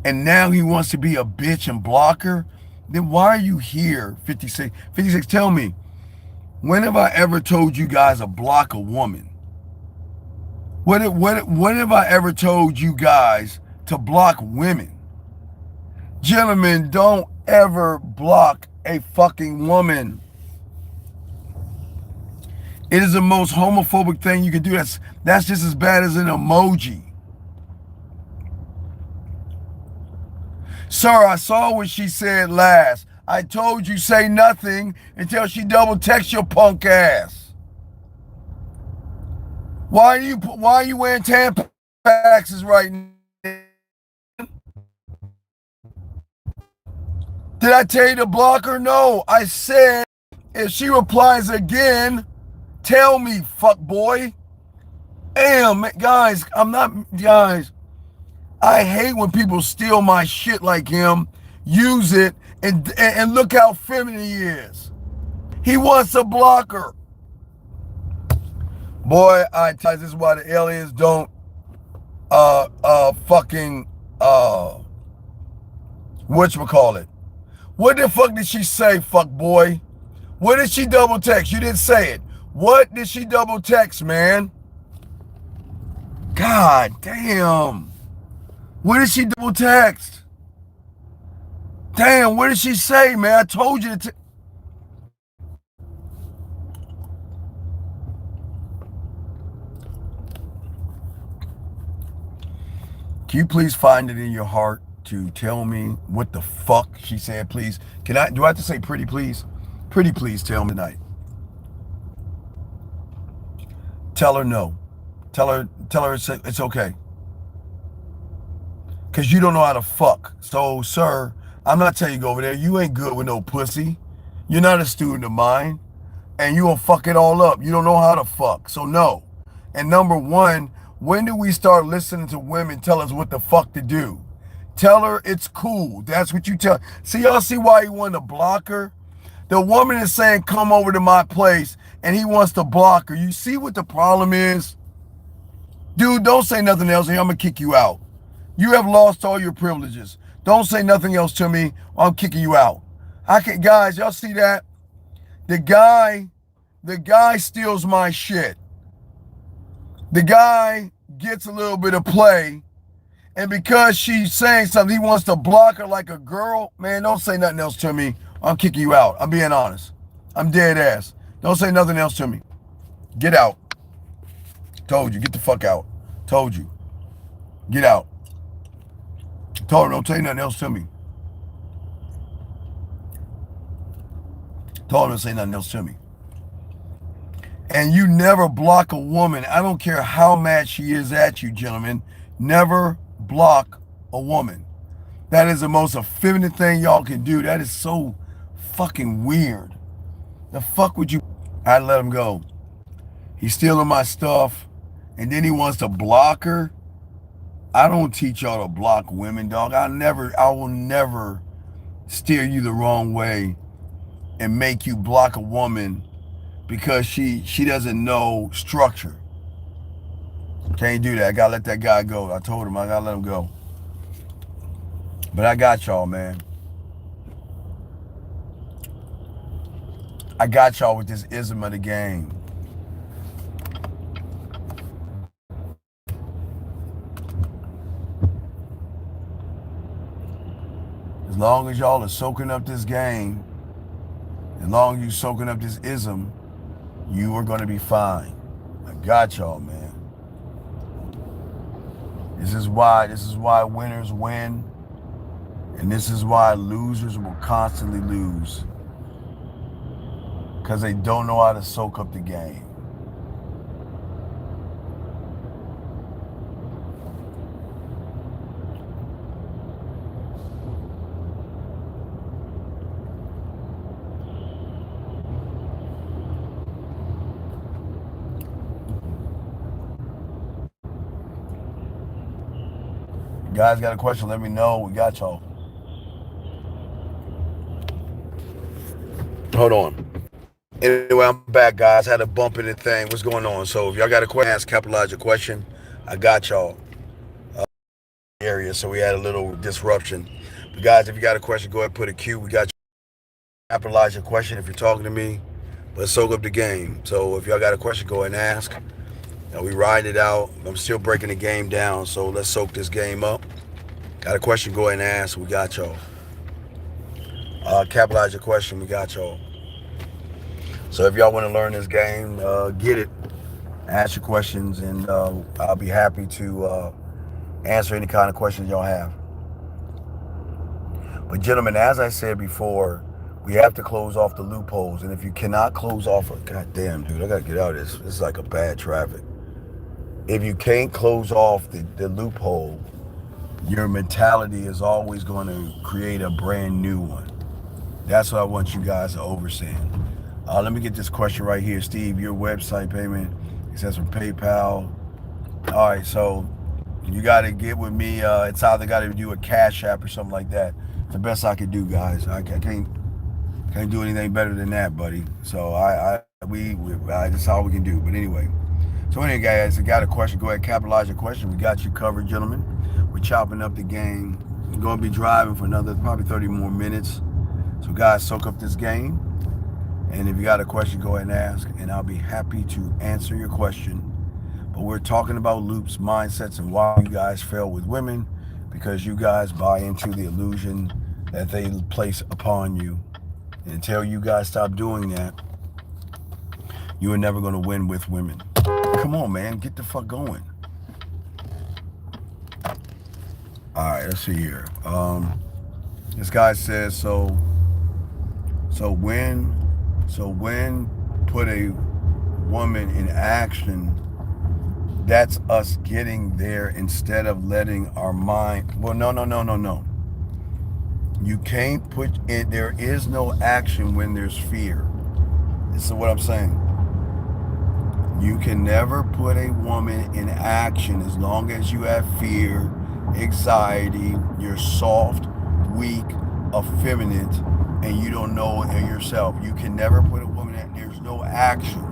A: And now he wants to be a bitch and block her? Then why are you here, 56? 56, tell me, when have I ever told you guys to block a woman? When have I ever told you guys to block women? Gentlemen, don't ever block a fucking woman. It is the most homophobic thing you can do. That's just as bad as an emoji. Sir, I saw what she said last. I told you say nothing until she double texts your punk ass. Why are you wearing Tampaxes right now? Did I tell you to block her? No. I said if she replies again, tell me, fuck boy. Damn, guys, guys, I hate when people steal my shit like him, use it, and look how feminine he is. He wants to block her. Boy, I tell you, this is why the aliens don't whatchamacallit. What the fuck did she say, fuck boy? What did she double text? You didn't say it. What did she double text, man? God damn. What did she double text? Damn, what did she say, man? I told you to Can you please find it in your heart to tell me what the fuck she said, please? Do I have to say pretty please? Pretty please tell me tonight. Tell her no. Tell her it's okay. Because you don't know how to fuck. So, sir, I'm not telling you to go over there. You ain't good with no pussy. You're not a student of mine. And you gonna fuck it all up. You don't know how to fuck. So, no. And number one, when do we start listening to women tell us what the fuck to do? Tell her it's cool. That's what you tell. See, y'all see why he wanted to block her? The woman is saying, come over to my place, and he wants to block her. You see what the problem is? Dude, don't say nothing else, and I'm going to kick you out. You have lost all your privileges. Don't say nothing else to me, or I'm kicking you out. Guys, y'all see that? The guy steals my shit. The guy gets a little bit of play, and because she's saying something, he wants to block her like a girl. Man, don't say nothing else to me. I'm kicking you out. I'm being honest. I'm dead ass. Don't say nothing else to me. Get out. Told you. Get the fuck out. Told you. Get out. Told her don't say nothing else to me. Told her don't say nothing else to me. And you never block a woman. I don't care how mad she is at you, gentlemen. Never block a woman. That is the most effeminate thing y'all can do. That is so fucking weird. The fuck would you... I'd let him go. He's stealing my stuff, and then he wants to block her. I don't teach y'all to block women, dog. I will never steer you the wrong way and make you block a woman because she doesn't know structure. Can't do that. I gotta let that guy go. I told him I gotta let him go. But I got y'all, man. I got y'all with this ism of the game. As long as y'all are soaking up this game, as long as you soaking up this ism, you are going to be fine. I got y'all, man. This is why winners win, and this is why losers will constantly lose, because they don't know how to soak up the game. Guys got a question, let me know. We got y'all. Hold on. Anyway, I'm back, guys. Had a bump in the thing. What's going on? So if y'all got a question, ask, capitalize your question. I got y'all. Area, so we had a little disruption. But guys, if you got a question, go ahead and put a Q. We got you. Capitalize your question if you're talking to me. Let's soak up the game. So if y'all got a question, go ahead and ask. We ride it out. I'm still breaking the game down, so let's soak this game up. Got a question, go ahead and ask. We got y'all. Capitalize your question. We got y'all. So if y'all want to learn this game, get it. Ask your questions, and I'll be happy to answer any kind of questions y'all have. But gentlemen, as I said before, we have to close off the loopholes. And if you cannot close off, god damn, dude, I gotta get out of this. This is like a bad traffic. If you can't close off the loophole, your mentality is always going to create a brand new one. That's what I want you guys to understand. Let me get this question right here. Steve, your website payment, it says from PayPal. All right, so you got to get with me. It's either got to do a Cash App or something like that. It's the best I could do, guys. I can't do anything better than that, buddy. So that's all we can do. But anyway. So anyway, guys, if you got a question, go ahead, capitalize your question. We got you covered, gentlemen. We're chopping up the game. We're going to be driving for another probably 30 more minutes. So guys, soak up this game. And if you got a question, go ahead and ask, and I'll be happy to answer your question. But we're talking about loops, mindsets, and why you guys fail with women, because you guys buy into the illusion that they place upon you. And until you guys stop doing that, you are never going to win with women. Come on, man. Get the fuck going. All right, let's see here. This guy says, so when put a woman in action, that's us getting there instead of letting our mind. Well, no. You can't put it. There is no action when there's fear. This is what I'm saying. You can never put a woman in action as long as you have fear, anxiety, you're soft, weak, effeminate, and you don't know it yourself. You can never put a woman in. There's no action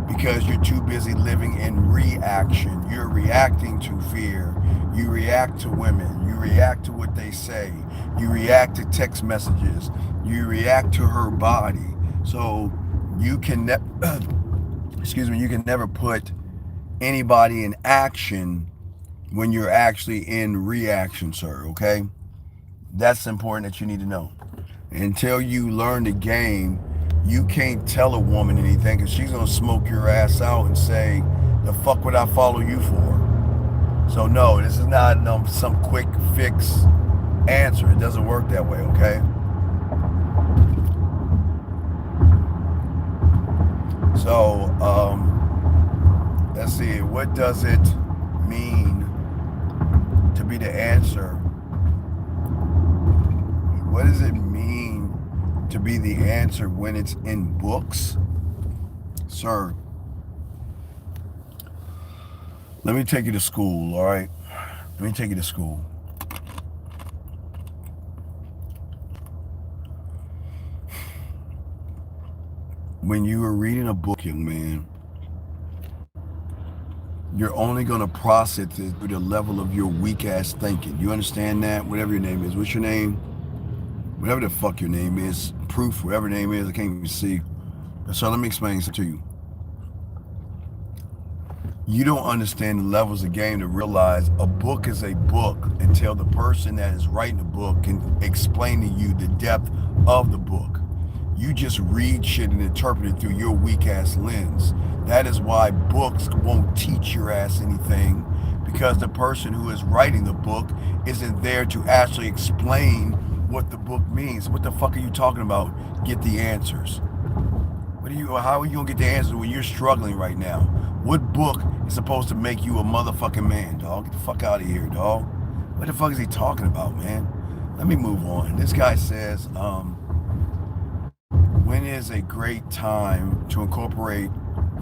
A: because you're too busy living in reaction. You're reacting to fear. You react to women. You react to what they say. You react to text messages. You react to her body. So you can you can never put anybody in action when you're actually in reaction, sir, okay? That's important that you need to know. Until you learn the game, you can't tell a woman anything because she's going to smoke your ass out and say, the fuck would I follow you for? So no, this is not some quick fix answer. It doesn't work that way, okay? So, let's see, what does it mean to be the answer? What does it mean to be the answer when it's in books? Sir, let me take you to school, all right? Let me take you to school. When you are reading a book, young man, you're only going to process it through the level of your weak-ass thinking. You understand that? Whatever your name is. What's your name? Whatever the fuck your name is. Proof, whatever your name is, I can't even see. So let me explain this to you. You don't understand the levels of game to realize a book is a book until the person that is writing the book can explain to you the depth of the book. You just read shit and interpret it through your weak-ass lens. That is why books won't teach your ass anything, because the person who is writing the book isn't there to actually explain what the book means. What the fuck are you talking about? Get the answers. How are you gonna get the answers when you're struggling right now? What book is supposed to make you a motherfucking man, dog? Get the fuck out of here, dog. What the fuck is he talking about, man? Let me move on. This guy says, when is a great time to incorporate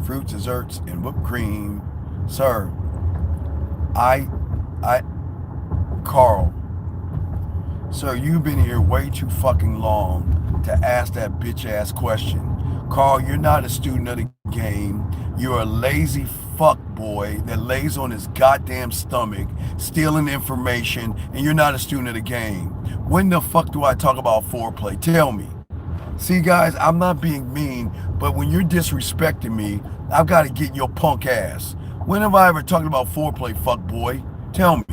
A: fruit desserts and whipped cream? Sir, Carl, sir, you've been here way too fucking long to ask that bitch ass question. Carl, you're not a student of the game. You're a lazy fuck boy that lays on his goddamn stomach, stealing information, and you're not a student of the game. When the fuck do I talk about foreplay? Tell me. See, guys, I'm not being mean, but when you're disrespecting me, I've got to get your punk ass. When have I ever talked about foreplay, fuck boy? Tell me.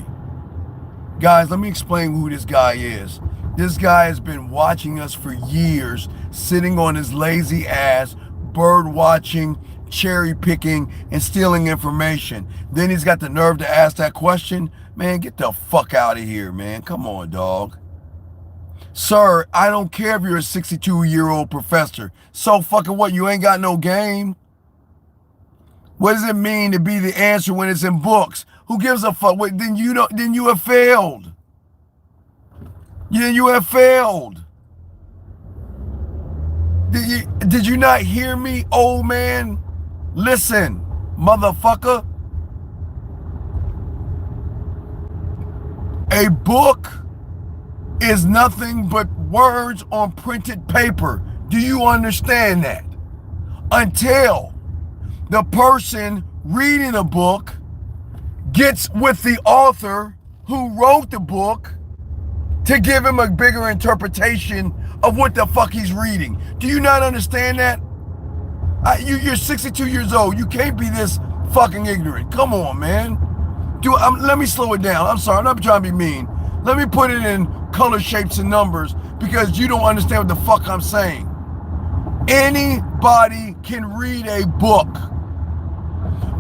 A: Guys, let me explain who this guy is. This guy has been watching us for years, sitting on his lazy ass, bird watching, cherry picking, and stealing information. Then he's got the nerve to ask that question. Man, get the fuck out of here, man. Come on, dog. Sir, I don't care if you're a 62-year-old professor. So fucking what? You ain't got no game? What does it mean to be the answer when it's in books? Who gives a fuck? Then you have failed. You have failed. Did you not hear me, old man? Listen, motherfucker. A book is nothing but words on printed paper. Do you understand that? Until the person reading the book gets with the author who wrote the book to give him a bigger interpretation of what the fuck he's reading. Do you not understand that? You're 62 years old. You can't be this fucking ignorant. Come on, man. Let me slow it down. I'm sorry. I'm not trying to be mean. Let me put it in color, shapes, and numbers because you don't understand what the fuck I'm saying. Anybody can read a book,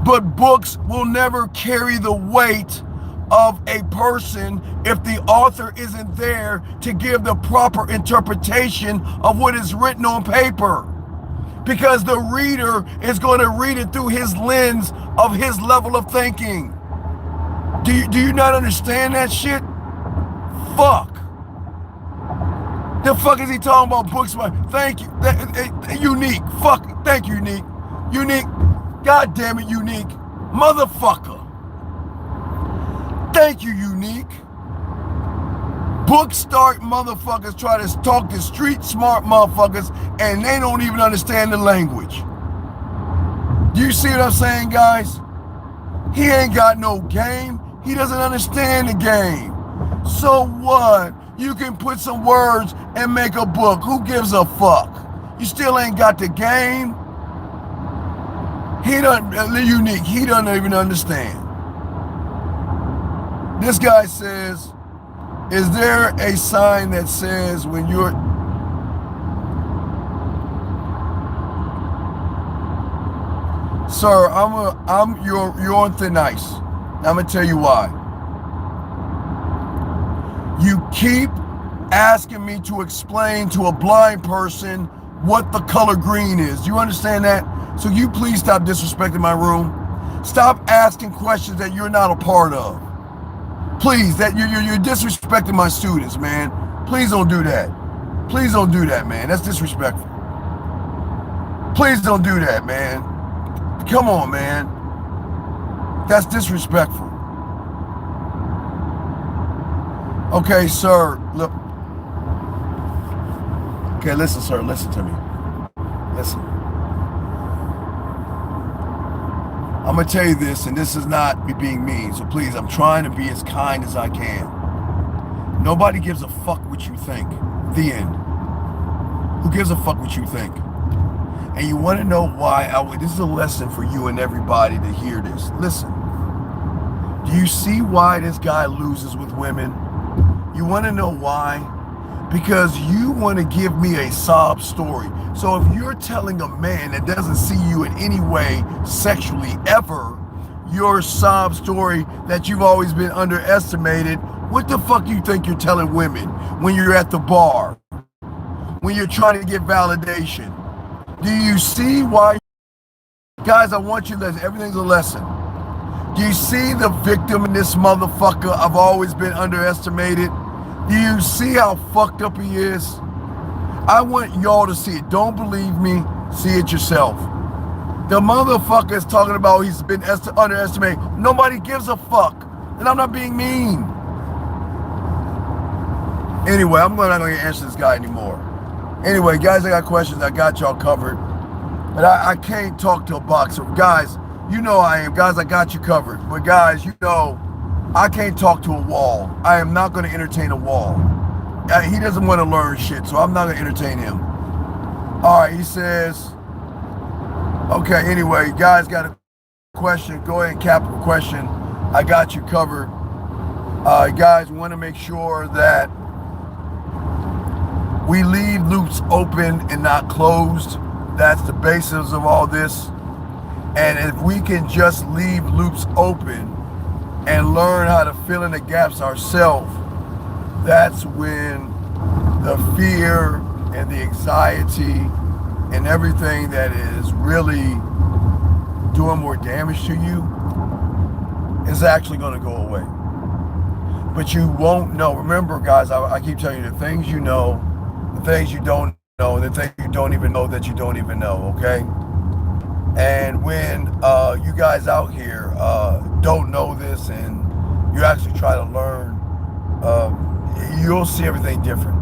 A: but books will never carry the weight of a person if the author isn't there to give the proper interpretation of what is written on paper. Because the reader is going to read it through his lens of his level of thinking. Do you not understand that shit? Fuck. The fuck is he talking about books? Thank you. Unique. Fuck. Thank you, Unique. Unique. God damn it, Unique. Motherfucker. Thank you, Unique. Book start motherfuckers try to talk to street smart motherfuckers and they don't even understand the language. Do you see what I'm saying, guys? He ain't got no game. He doesn't understand the game. So what? You can put some words and make a book. Who gives a fuck? You still ain't got the game. He doesn't, Unique, he doesn't even understand. This guy says, is there a sign that says when you're... Sir, you're on thin ice. I'm gonna tell you why. You keep asking me to explain to a blind person what the color green is. You understand that? So you please stop disrespecting my room. Stop asking questions that you're not a part of. Please, that you're disrespecting my students, man. Please don't do that. Please don't do that, man. That's disrespectful. Please don't do that, man. Come on, man. That's disrespectful. Okay, sir, look. Okay, listen, sir, listen to me. Listen. I'm gonna tell you this, and this is not me being mean, so please, I'm trying to be as kind as I can. Nobody gives a fuck what you think. The end. Who gives a fuck what you think? And you want to know why? This is a lesson for you and everybody to hear this. Listen. Do you see why this guy loses with women? You want to know why? Because you want to give me a sob story. So if you're telling a man that doesn't see you in any way sexually ever, your sob story that you've always been underestimated, what the fuck you think you're telling women when you're at the bar? When you're trying to get validation? Do you see why? Guys, I want you to listen. Everything's a lesson. Do you see the victim in this motherfucker? I've always been underestimated. Do you see how fucked up he is? I want y'all to see it. Don't believe me. See it yourself. The motherfucker is talking about he's been underestimated. Nobody gives a fuck. And I'm not being mean. Anyway, I'm not going to answer this guy anymore. Anyway, guys, I got questions. I got y'all covered. But I can't talk to a boxer. Guys, you know I am. Guys, I got you covered. But guys, you know, I can't talk to a wall. I am not going to entertain a wall. He doesn't want to learn shit, so I'm not going to entertain him. All right, he says, okay, anyway, guys got a question. Go ahead and capital question. I got you covered. Guys, we want to make sure that we leave loops open and not closed. That's the basis of all this. And if we can just leave loops open and learn how to fill in the gaps ourselves, that's when the fear and the anxiety and everything that is really doing more damage to you is actually going to go away. But you won't know. Remember, guys, I keep telling you the things you know, the things you don't know, and the things you don't even know that you don't even know, okay? And when you guys out here don't know this and you actually try to learn, you'll see everything different.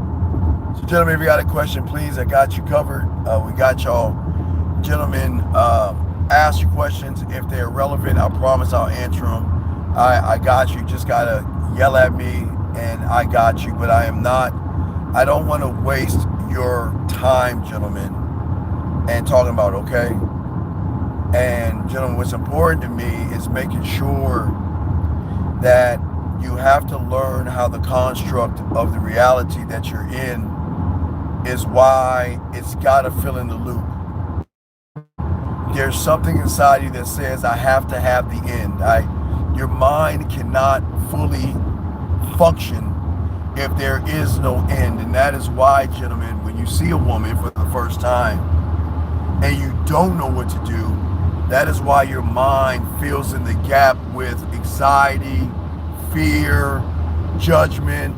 A: So, gentlemen, if you got a question, please, I got you covered. We got y'all. Gentlemen, ask your questions. If they're relevant, I promise I'll answer them. I got you. Just got to yell at me, and I got you. But I don't want to waste your time, gentlemen, and talking about, okay? And, gentlemen, what's important to me is making sure that you have to learn how the construct of the reality that you're in is why it's got to fill in the loop. There's something inside you that says, I have to have the end. Your mind cannot fully function if there is no end. And that is why, gentlemen, when you see a woman for the first time and you don't know what to do, that is why your mind fills in the gap with anxiety, fear, judgment,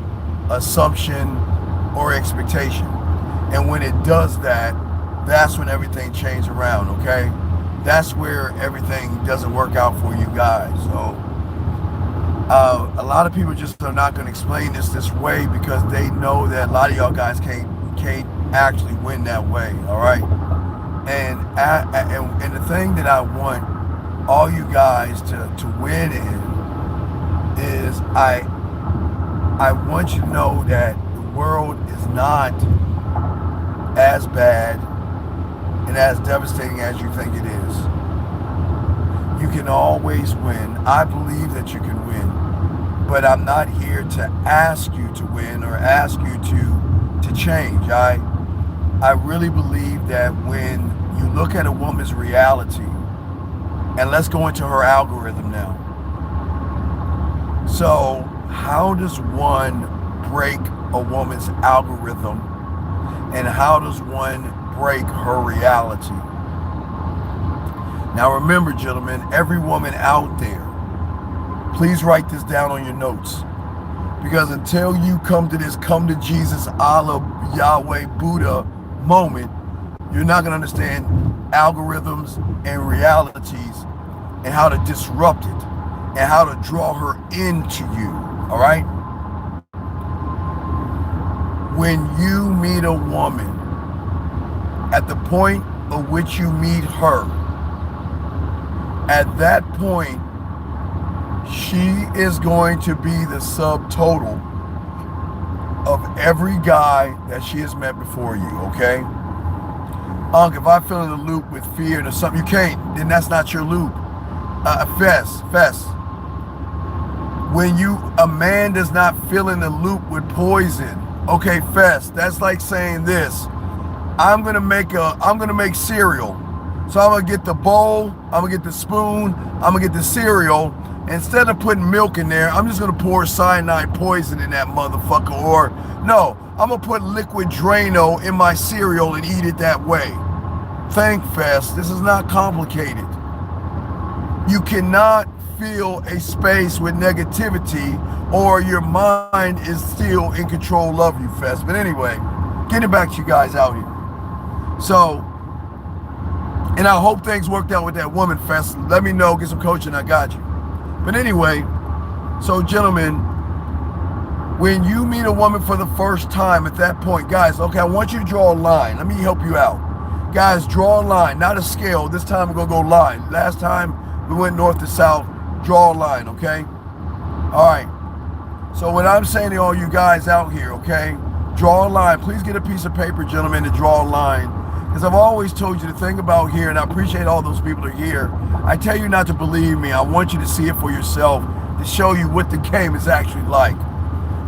A: assumption, or expectation. And when it does that, that's when everything changes around, okay? That's where everything doesn't work out for you guys. So a lot of people just are not going to explain this way because they know that a lot of y'all guys can't actually win that way, all right? And the thing that I want all you guys to win in is I want you to know that the world is not as bad and as devastating as you think it is. You can always win. I believe that you can win, but I'm not here to ask you to win or ask you to change. I really believe that when you look at a woman's reality, and let's go into her algorithm now. So how does one break a woman's algorithm, and how does one break her reality? Now remember, gentlemen, every woman out there, please write this down on your notes, because until you come to this come to Jesus, Allah, Yahweh, Buddha moment, you're not going to understand algorithms and realities and how to disrupt it and how to draw her into you, all right? When you meet a woman, at the point of which you meet her, at that point, she is going to be the subtotal of every guy that she has met before you, okay? If I fill in the loop with fear and something, you can't, then that's not your loop. Fess. When a man does not fill in the loop with poison, okay, Fess, that's like saying this. I'm gonna make cereal. So I'm gonna get the bowl, I'm gonna get the spoon, I'm gonna get the cereal. Instead of putting milk in there, I'm just gonna pour cyanide poison in that motherfucker. Or no, I'm gonna put liquid Drano in my cereal and eat it that way. Think fast, this is not complicated. You cannot fill a space with negativity or your mind is still in control of you, Fest. But anyway, getting back to you guys out here. So, and I hope things worked out with that woman, Fest. Let me know, get some coaching, I got you. But anyway, so gentlemen, When you meet a woman for the first time at that point, guys, okay, I want you to draw a line. Let me help you out. Guys, draw a line, not a scale. This time we're going to go line. Last time we went north to south. Draw a line, okay? All right. So what I'm saying to all you guys out here, okay, draw a line. Please get a piece of paper, gentlemen, to draw a line. Because I've always told you the thing about here, and I appreciate all those people that are here. I tell you not to believe me. I want you to see it for yourself to show you what the game is actually like.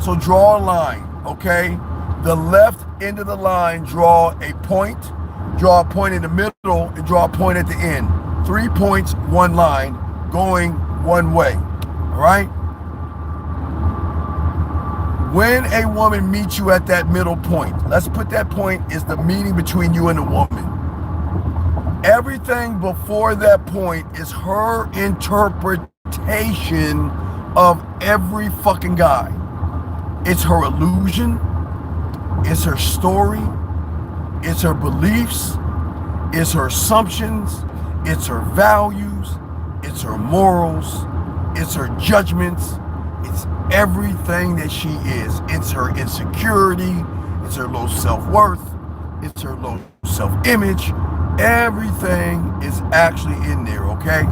A: So draw a line, okay? The left end of the line, draw a point in the middle, and draw a point at the end. 3 points, one line, going one way, all right? When a woman meets you at that middle point, let's put that point is the meeting between you and the woman. Everything before that point is her interpretation of every fucking guy. It's her illusion, it's her story, it's her beliefs, it's her assumptions, it's her values, it's her morals, it's her judgments, it's everything that she is. It's her insecurity, it's her low self-worth, it's her low self-image. Everything is actually in there, okay?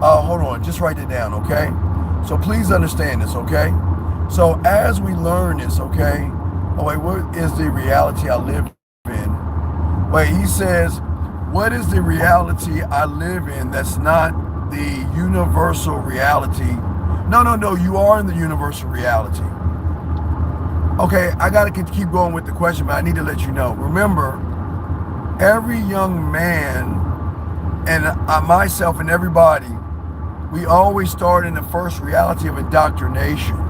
A: Hold on, just write it down, okay? So please understand this, okay? So as we learn this, okay? Oh wait, what is the reality I live in? Wait, he says, what is the reality I live in that's not the universal reality? No, you are in the universal reality. Okay, I gotta keep going with the question, but I need to let you know. Remember, every young man, and myself and everybody, we always start in the first reality of indoctrination.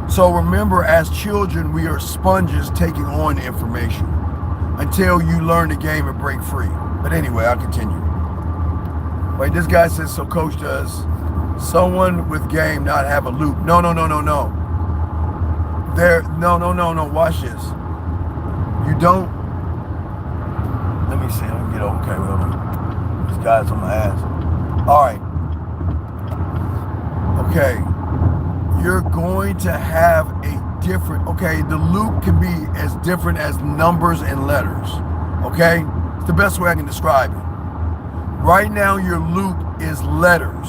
A: So remember, as children, we are sponges taking on information until you learn the game and break free. But anyway, I'll continue. Wait, this guy says, so coach, does someone with game not have a loop? No. No, watch this. You don't. Let me see, let me get okay with him. This guy's on my ass. All right. Okay. You're going to have a different, okay, the loop can be as different as numbers and letters, okay? It's the best way I can describe it. Right now, your loop is letters.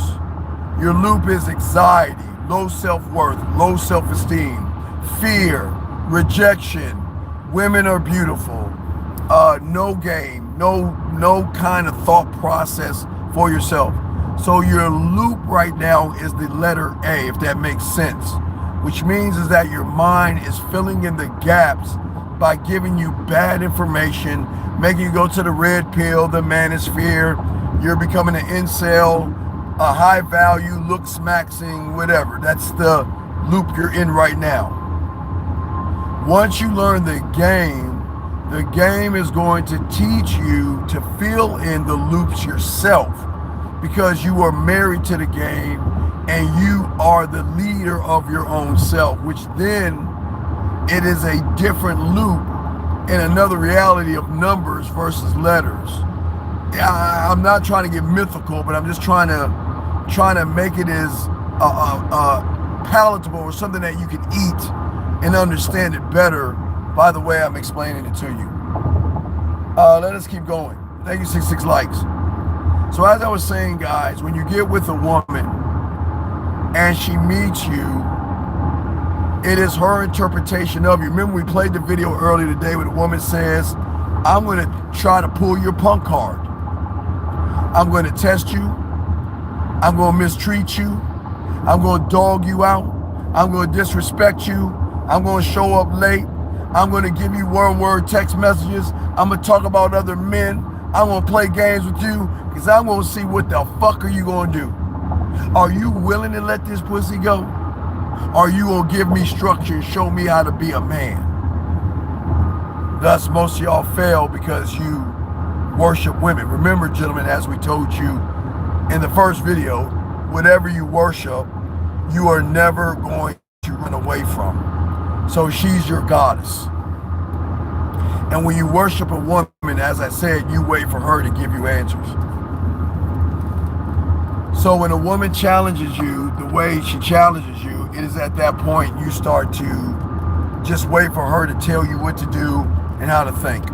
A: Your loop is anxiety, low self-worth, low self-esteem, fear, rejection, women are beautiful, no game, no kind of thought process for yourself. So your loop right now is the letter A, if that makes sense, which means is that your mind is filling in the gaps by giving you bad information, making you go to the red pill, the manosphere. You're becoming an incel, a high value, looks maxing, whatever. That's the loop you're in right now. Once you learn the game is going to teach you to fill in the loops yourself, because you are married to the game and you are the leader of your own self, which then it is a different loop in another reality of numbers versus letters. I'm not trying to get mythical, but I'm just trying to make it as palatable, or something that you can eat and understand it better by the way I'm explaining it to you. Let us keep going. Thank you, 66 likes. So as I was saying, guys, when you get with a woman and she meets you, it is her interpretation of you. Remember, we played the video earlier today where the woman says, I'm going to try to pull your punk card. I'm going to test you. I'm going to mistreat you. I'm going to dog you out. I'm going to disrespect you. I'm going to show up late. I'm going to give you one-word text messages. I'm going to talk about other men. I'm going to play games with you because I'm going to see what the fuck are you going to do. Are you willing to let this pussy go? Are you going to give me structure and show me how to be a man? Thus, most of y'all fail because you worship women. Remember, gentlemen, as we told you in the first video, whatever you worship, you are never going to run away from. So she's your goddess. And when you worship a woman, as I said, you wait for her to give you answers. So when a woman challenges you, the way she challenges you it is at that point you start to just wait for her to tell you what to do and how to think.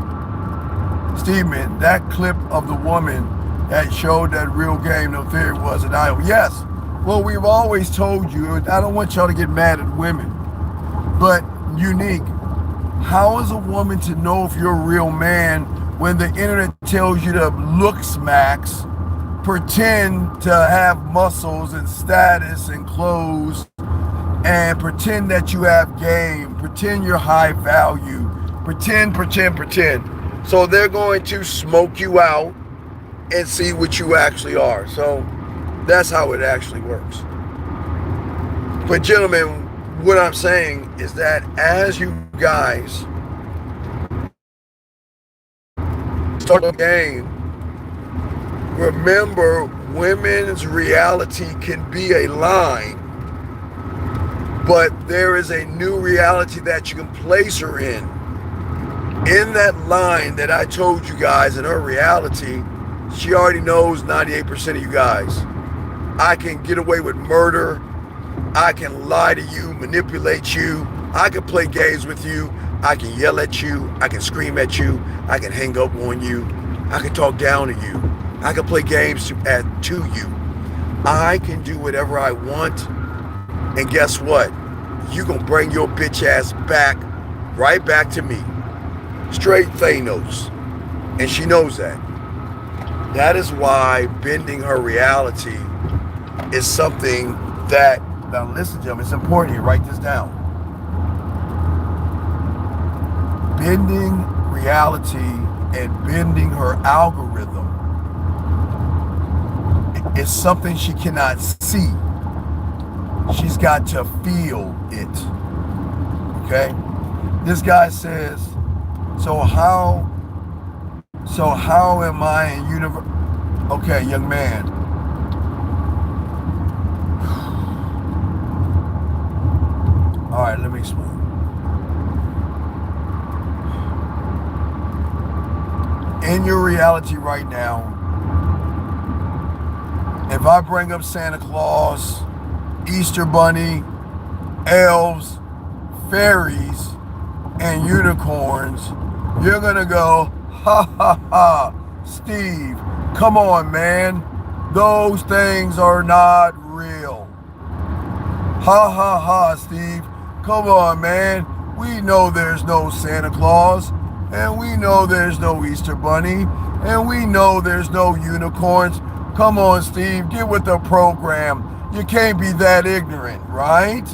A: Steve, man, that clip of the woman that showed that real game, no theory was an Iowa. Yes, well, we've always told you, I don't want y'all to get mad at women, but unique. How is a woman to know if you're a real man when the internet tells you to look smacks, pretend to have muscles and status and clothes, and pretend that you have game, pretend you're high value, pretend. So they're going to smoke you out and see what you actually are. So that's how it actually works. But gentlemen, what I'm saying is that as you guys start the game, remember women's reality can be a line, but there is a new reality that you can place her in. In that line that I told you guys, in her reality, she already knows 98% of you guys. I can get away with murder. I can lie to you, manipulate you. I can play games with you. I can yell at you. I can scream at you. I can hang up on you. I can talk down to you. I can play games to you. I can do whatever I want. And guess what? You gonna bring your bitch ass back, right back to me. Straight Thanos. And she knows that. That is why bending her reality is something that, now listen gentlemen, it's important here, write this down. Bending reality and bending her algorithm is something she cannot see. She's got to feel it. Okay? This guy says, so how am I in universe? Okay, young man. All right, let me explain. In your reality right now, if I bring up Santa Claus, Easter Bunny, elves, fairies, and unicorns, you're gonna go, ha ha ha, Steve, come on man, those things are not real. Ha ha ha, Steve, come on man, we know there's no Santa Claus, and we know there's no Easter Bunny, and we know there's no unicorns. Come on, Steve, get with the program. You can't be that ignorant, right?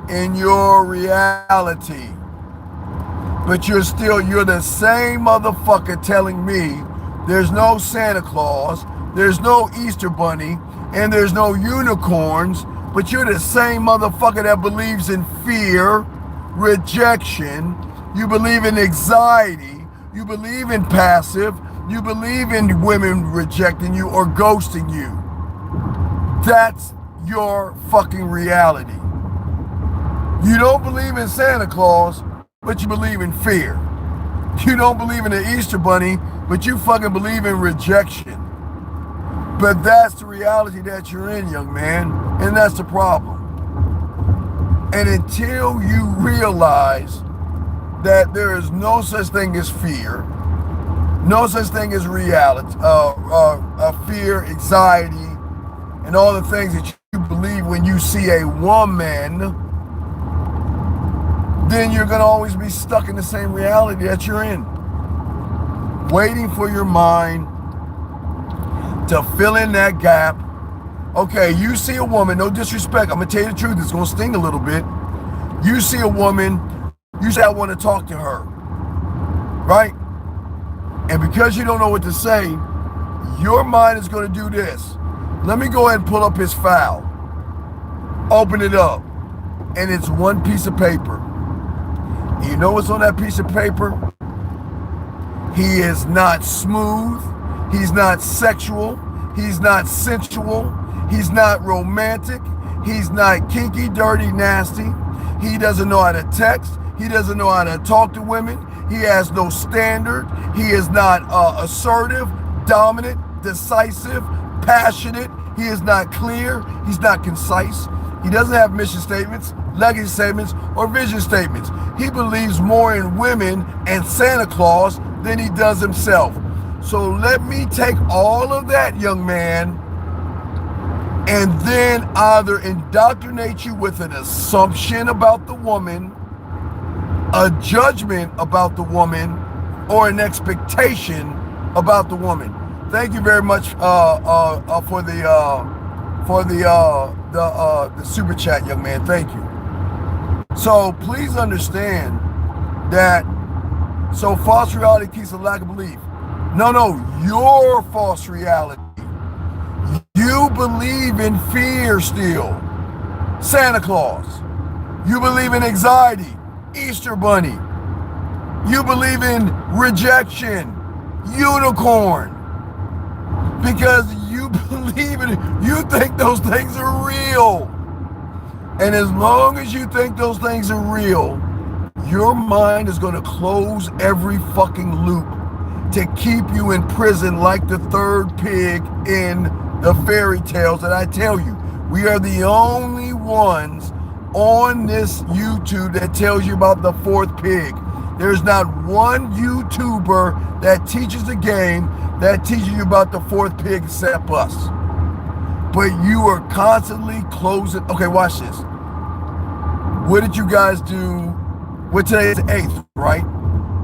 A: In your reality. But you're the same motherfucker telling me there's no Santa Claus, there's no Easter Bunny, and there's no unicorns, but you're the same motherfucker that believes in fear, rejection, you believe in anxiety, you believe in passive, you believe in women rejecting you or ghosting you. That's your fucking reality. You don't believe in Santa Claus, but you believe in fear. You don't believe in the Easter Bunny, but you fucking believe in rejection. But that's the reality that you're in, young man, and that's the problem. And until you realize that there is no such thing as fear, no such thing as reality, fear, anxiety, and all the things that you believe when you see a woman, then you're going to always be stuck in the same reality that you're in. Waiting for your mind to fill in that gap. Okay, you see a woman, no disrespect, I'm going to tell you the truth, it's going to sting a little bit. You see a woman, you say, I want to talk to her, right? And because you don't know what to say, your mind is going to do this. Let me go ahead and pull up his file. Open it up. And it's one piece of paper. You know what's on that piece of paper? He is not smooth. He's not sexual. He's not sensual. He's not romantic. He's not kinky, dirty, nasty. He doesn't know how to text. He doesn't know how to talk to women. He has no standard. He is not assertive, dominant, decisive, passionate. He is not clear. He's not concise. He doesn't have mission statements, legacy statements, or vision statements. He believes more in women and Santa Claus than he does himself. So let me take all of that, young man, and then either indoctrinate you with an assumption about the woman, a judgment about the woman, or an expectation about the woman. Thank you very much for the super chat, young man. Thank you. So please understand that. So false reality keeps a lack of belief. No, your false reality. You believe in fear still. Santa Claus. You believe in anxiety. Easter Bunny. You believe in rejection. Unicorn. Because you believe in it. You think those things are real. And as long as you think those things are real, your mind is going to close every fucking loop to keep you in prison like the third pig in the fairy tales that I tell you. We are the only ones on this YouTube that tells you about the fourth pig. There's not one YouTuber that teaches the game that teaches you about the fourth pig except us. But you are constantly closing. Okay, watch this. What did you guys do? Well, today is the 8th, right?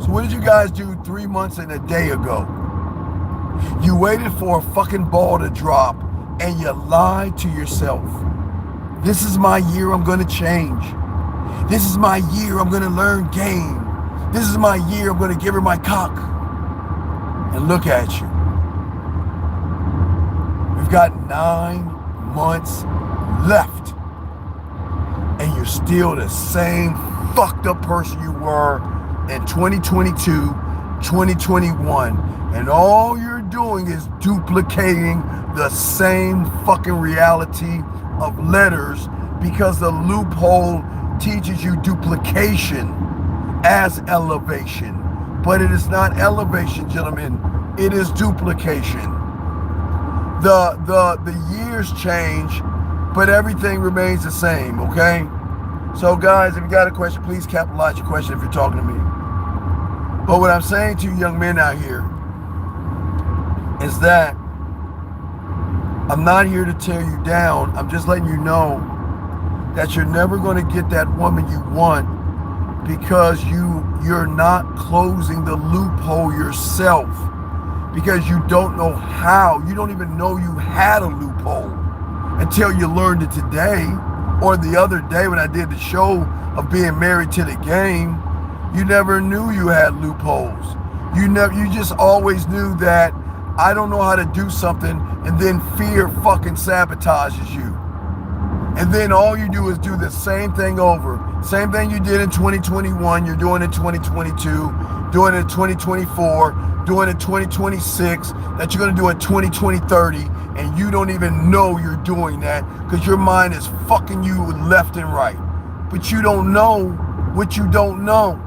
A: So what did you guys do 3 months and a day ago? You waited for a fucking ball to drop and you lied to yourself. This is my year, I'm gonna change. This is my year, I'm gonna learn game. This is my year, I'm gonna give her my cock. And look at you. We've got 9 months left. And you're still the same fucked up person you were in 2022, 2021. And all you're doing is duplicating the same fucking reality of letters because the loophole teaches you duplication as elevation. But it is not elevation, gentlemen. It is duplication. The years change, but everything remains the same, okay? So guys, if you got a question, please capitalize your question if you're talking to me. But what I'm saying to you young men out here is that I'm not here to tear you down. I'm just letting you know that you're never going to get that woman you want because you're not closing the loophole yourself, because you don't know how. You don't even know you had a loophole until you learned it today or the other day when I did the show of being married to the game. You never knew you had loopholes. You just always knew that I don't know how to do something, and then fear fucking sabotages you. And then all you do is do the same thing over. Same thing you did in 2021, you're doing in 2022, doing it in 2024, doing it in 2026, that you're gonna do in 2030, and you don't even know you're doing that because your mind is fucking you left and right. But you don't know what you don't know.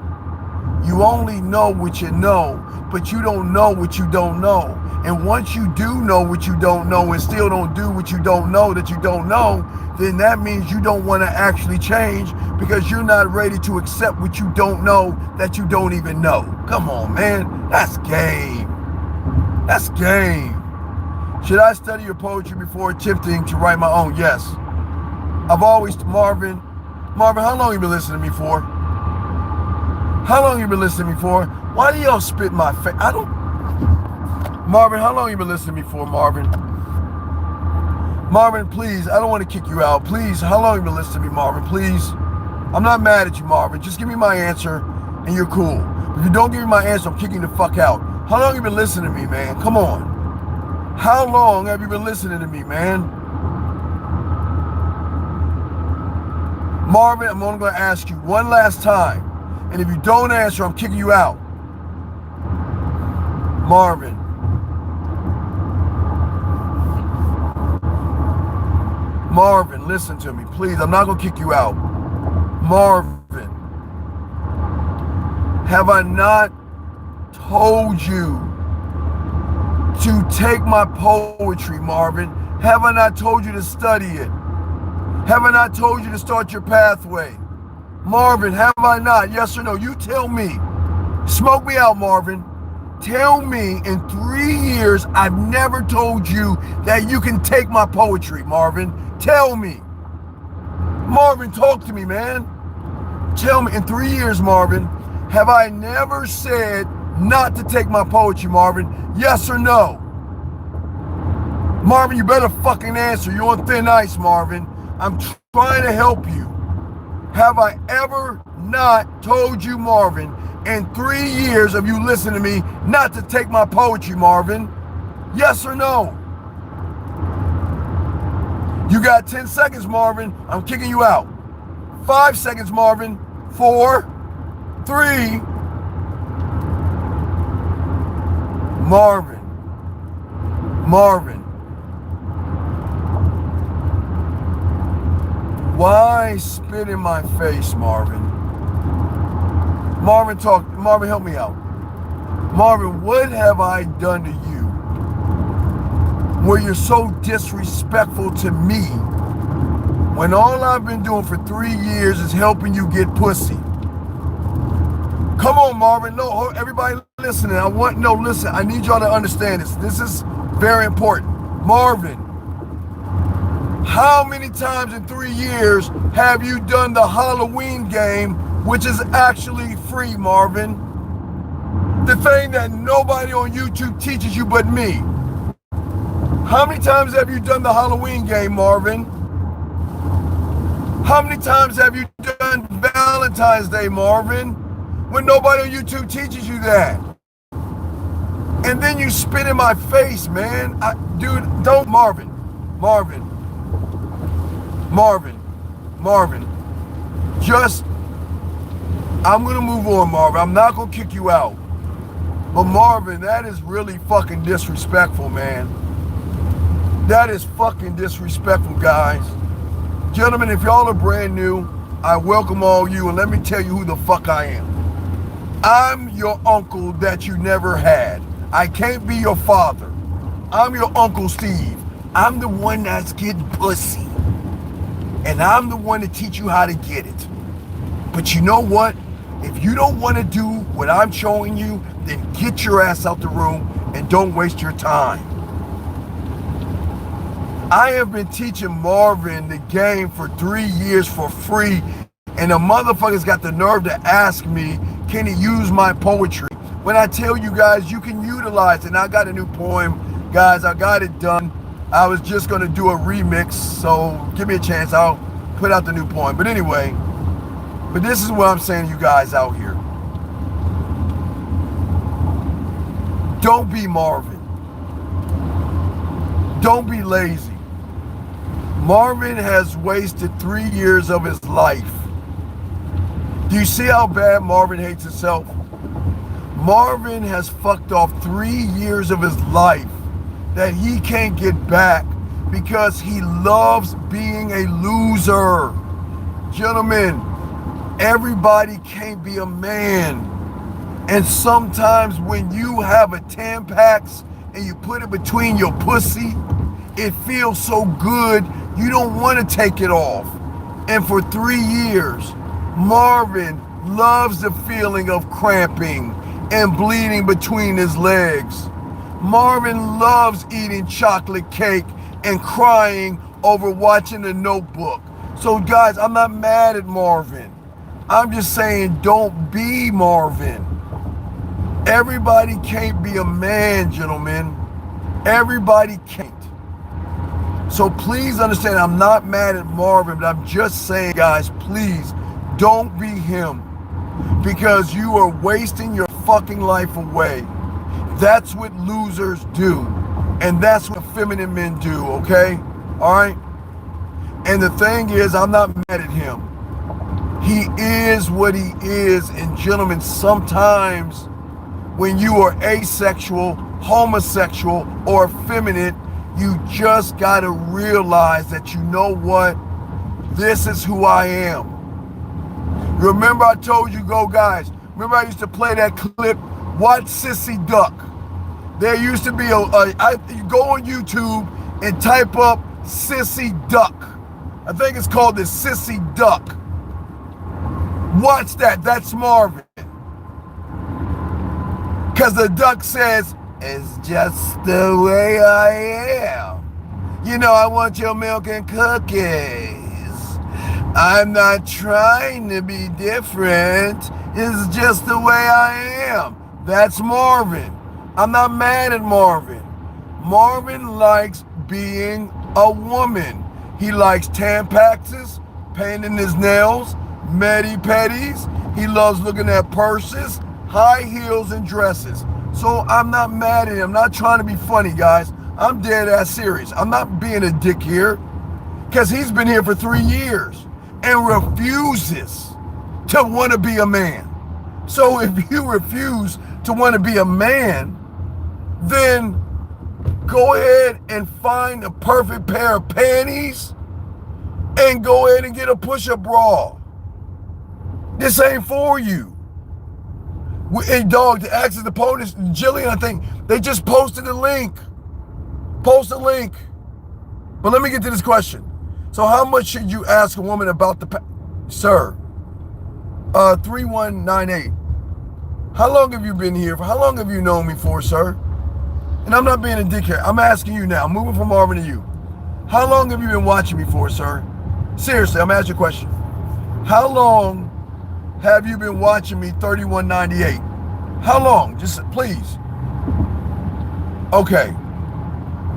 A: You only know what you know, but you don't know what you don't know. And once you do know what you don't know and still don't do what you don't know that you don't know, then that means you don't want to actually change because you're not ready to accept what you don't know that you don't even know. Come on, man. That's game. That's game. Should I study your poetry before attempting to write my own? Yes. I've always, Marvin, how long you been listening to me for? How long you been listening to me for? Why do y'all spit in my face? Marvin, how long you been listening to me for, Marvin? Marvin, please, I don't want to kick you out. Please, how long you been listening to me, Marvin? Please. I'm not mad at you, Marvin. Just give me my answer and you're cool. If you don't give me my answer, I'm kicking the fuck out. How long you been listening to me, man? Come on. How long have you been listening to me, man? Marvin, I'm only going to ask you one last time. And if you don't answer, I'm kicking you out. Marvin. Marvin, listen to me, please. I'm not going to kick you out. Marvin. Have I not told you to take my poetry, Marvin? Have I not told you to study it? Haven't I told you to start your pathway? Marvin, have I not? Yes or no? You tell me. Smoke me out, Marvin. Tell me in 3 years I've never told you that you can take my poetry, Marvin. Tell me. Marvin, talk to me, man. Tell me in 3 years, Marvin, have I never said not to take my poetry, Marvin? Yes or no? Marvin, you better fucking answer. You're on thin ice, Marvin. I'm trying to help you. Have I ever not told you, Marvin, in 3 years of you listening to me, not to take my poetry, Marvin? Yes or no? You got 10 seconds, Marvin. I'm kicking you out. 5 seconds, Marvin. 4, 3. Marvin. Why spit in my face, Marvin? Marvin, talk. Marvin, help me out. Marvin, what have I done to you where you're so disrespectful to me when all I've been doing for 3 years is helping you get pussy? Come on, Marvin. No, everybody listening. Listen, I need y'all to understand this. This is very important. Marvin, how many times in 3 years have you done the Halloween game, which is actually free, Marvin? The thing that nobody on YouTube teaches you but me. How many times have you done the Halloween game, Marvin? How many times have you done Valentine's Day, Marvin, when nobody on YouTube teaches you that? And then you spit in my face, man. Dude, don't, Marvin. Just, I'm gonna move on, Marvin. I'm not gonna kick you out. But Marvin, that is really fucking disrespectful, man. That is fucking disrespectful, guys. Gentlemen, if y'all are brand new, I welcome all you, and let me tell you who the fuck I am. I'm your uncle that you never had. I can't be your father. I'm your Uncle Steve. I'm the one that's getting pussy. And I'm the one to teach you how to get it. But you know what? If you don't want to do what I'm showing you, then get your ass out the room and don't waste your time. I have been teaching Marvin the game for 3 years for free, and the motherfucker's got the nerve to ask me, can he use my poetry? When I tell you guys, you can utilize it. And I got a new poem. Guys, I got it done. I was just going to do a remix, so give me a chance. I'll put out the new poem. But anyway, this is what I'm saying to you guys out here. Don't be Marvin. Don't be lazy. Marvin has wasted 3 years of his life. Do you see how bad Marvin hates himself? Marvin has fucked off 3 years of his life that he can't get back because he loves being a loser. Gentlemen, everybody can't be a man. And sometimes when you have a Tampax and you put it between your pussy, it feels so good, you don't want to take it off. And for 3 years, Marvin loves the feeling of cramping and bleeding between his legs. Marvin loves eating chocolate cake and crying over watching The Notebook. So guys, I'm not mad at Marvin. I'm just saying don't be Marvin. Everybody can't be a man, gentlemen. Everybody can't. So please understand, I'm not mad at Marvin, but I'm just saying, guys, please don't be him, because you are wasting your fucking life away. That's what losers do, and that's what feminine men do, okay? All right? And the thing is, I'm not mad at him. He is what he is, and gentlemen, sometimes when you are asexual, homosexual, or effeminate, you just gotta realize that, you know what? This is who I am. Remember I told you, go guys, remember I used to play that clip, Watch Sissy Duck. There used to be you go on YouTube and type up Sissy Duck. I think it's called the Sissy Duck. Watch that. That's Marvin. Because the duck says, it's just the way I am. You know, I want your milk and cookies. I'm not trying to be different. It's just the way I am. That's Marvin. I'm not mad at Marvin. Marvin likes being a woman. He likes Tampaxes, painting his nails, medi-pedis. He loves looking at purses, high heels, and dresses. So I'm not mad at him. I'm not trying to be funny, guys. I'm dead ass serious. I'm not being a dick here, because he's been here for 3 years and refuses to want to be a man. So if you refuse to want to be a man, then go ahead and find a perfect pair of panties and go ahead and get a push-up bra. This ain't for you. Hey, dog, to access the POTUS, Jillian, I think, they just posted a link. Post a link. But let me get to this question. So how much should you ask a woman about sir, 3198. How long have you been here? How long have you known me for, sir? And I'm not being a dickhead. I'm asking you now, moving from Marvin to you. How long have you been watching me for, sir? Seriously, I'm asking you a question. How long have you been watching me, 3198? How long? Just please. Okay.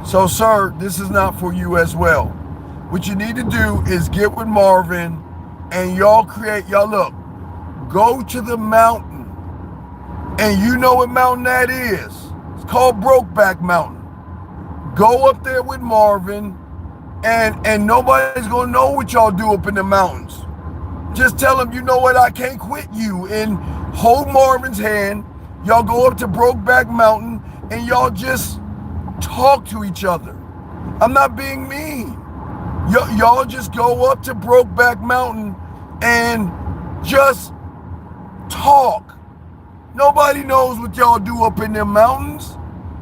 A: So, sir, this is not for you as well. What you need to do is get with Marvin and y'all look, go to the mountain. And you know what mountain that is. It's called Brokeback Mountain. Go up there with Marvin and nobody's gonna know what y'all do up in the mountains. Just tell him, you know what, I can't quit you, and hold Marvin's hand. Y'all go up to Brokeback Mountain and y'all just talk to each other. I'm not being mean. Y'all just go up to Brokeback Mountain and just talk. Nobody knows what y'all do up in them mountains.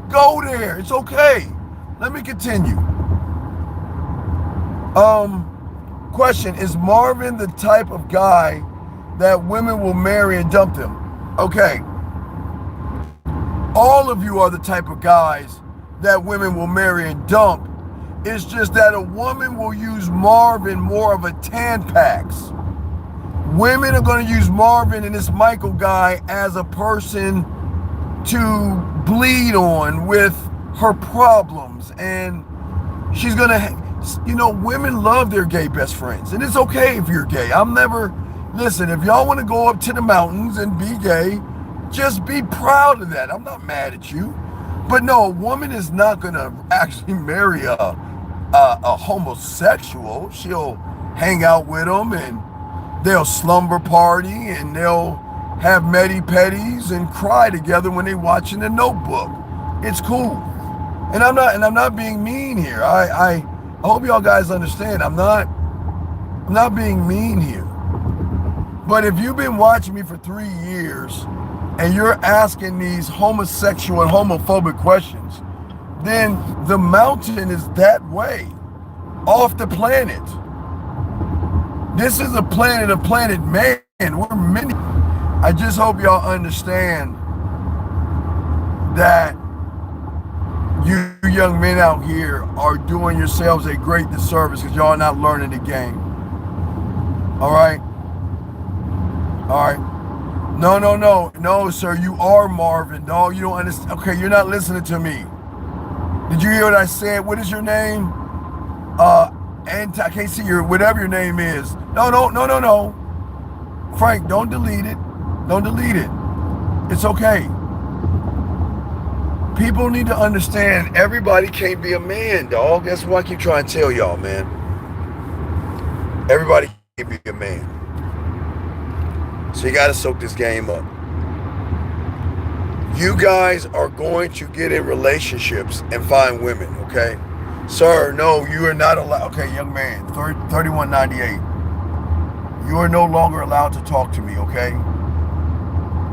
A: Go there. It's okay. Let me continue. Question, is Marvin the type of guy that women will marry and dump them? Okay. All of you are the type of guys that women will marry and dump. It's just that a woman will use Marvin more of a Tampax. Women are going to use Marvin and this Michael guy as a person to bleed on with her problems. And she's going to, women love their gay best friends. And it's okay if you're gay. Listen, if y'all want to go up to the mountains and be gay, just be proud of that. I'm not mad at you. But no, a woman is not going to actually marry a homosexual. She'll hang out with them and they'll slumber party and they'll have medi-pedis and cry together when they're watching The Notebook. It's cool. And I'm not being mean here. I hope y'all guys understand. I'm not being mean here. But if you've been watching me for 3 years and you're asking these homosexual and homophobic questions, then the mountain is that way, off the planet. This is a planet of planet man. We're many. I just hope y'all understand that you young men out here are doing yourselves a great disservice because y'all are not learning the game. All right? All right. No, sir. You are Marvin. No, you don't understand. Okay, you're not listening to me. Did you hear what I said? What is your name? And I can't see whatever your name is. No. Frank, don't delete it. Don't delete it. It's okay. People need to understand everybody can't be a man, dog. That's what I keep trying to tell y'all, man. Everybody can't be a man. So you got to soak this game up. You guys are going to get in relationships and find women, okay? Sir, no, you are not allowed. Okay, young man, 3198. You are no longer allowed to talk to me, okay?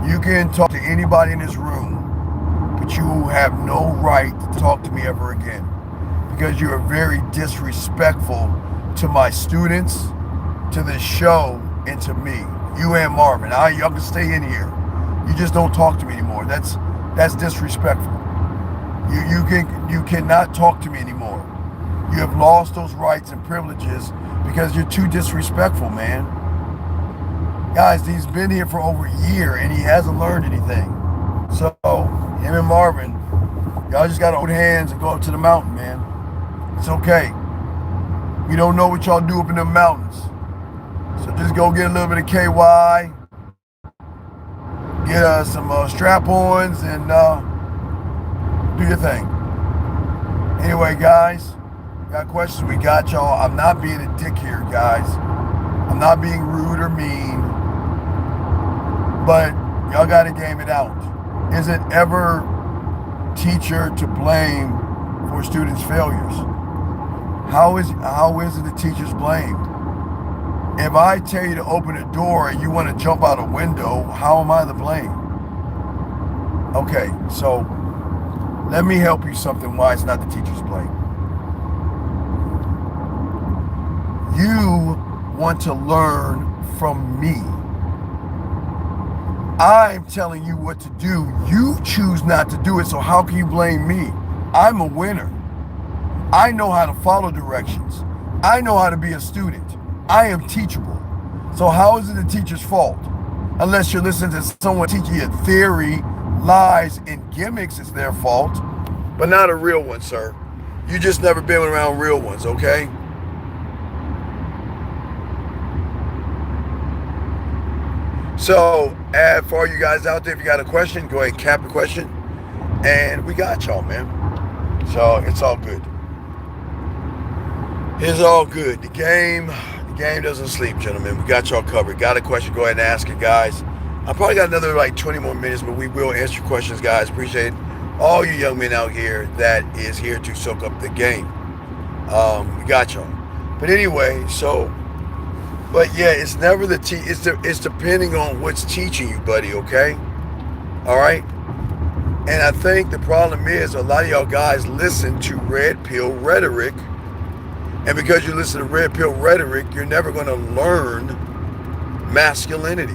A: You can talk to anybody in this room, but you have no right to talk to me ever again because you are very disrespectful to my students, to this show, and to me. You and Marvin. Y'all can stay in here. You just don't talk to me anymore. That's disrespectful. You cannot talk to me anymore. You have lost those rights and privileges because you're too disrespectful, man. Guys, he's been here for over a year and he hasn't learned anything. So, him and Marvin, y'all just gotta hold hands and go up to the mountain, man. It's okay. We don't know what y'all do up in the mountains. So just go get a little bit of KY, get some strap-ons, and do your thing. Anyway, guys, got questions? We got y'all. I'm not being a dick here, guys. I'm not being rude or mean, but y'all got to game it out. Is it ever teacher to blame for students' failures? How is it the teacher's blamed? If I tell you to open a door and you want to jump out a window, how am I to blame? Okay, so let me help you something why it's not the teacher's blame. You want to learn from me. I'm telling you what to do. You choose not to do it, so how can you blame me? I'm a winner. I know how to follow directions. I know how to be a student. I am teachable. So how is it the teacher's fault? Unless you're listening to someone teaching you theory, lies, and gimmicks, it's their fault. But not a real one, sir. You just never been around real ones, okay? So, for all you guys out there, if you got a question, go ahead and cap the question. And we got y'all, man. So, it's all good. It's all good. The game doesn't sleep, gentlemen. We got y'all covered. Got a question, go ahead and ask it, guys. I probably got another like 20 more minutes, but we will answer your questions, guys. Appreciate all you young men out here that is here to soak up the game. We got y'all. But anyway, but yeah, it's never it's depending on what's teaching you, buddy, okay? All right? And I think the problem is a lot of y'all guys listen to red pill rhetoric. And because you listen to red pill rhetoric, you're never going to learn masculinity.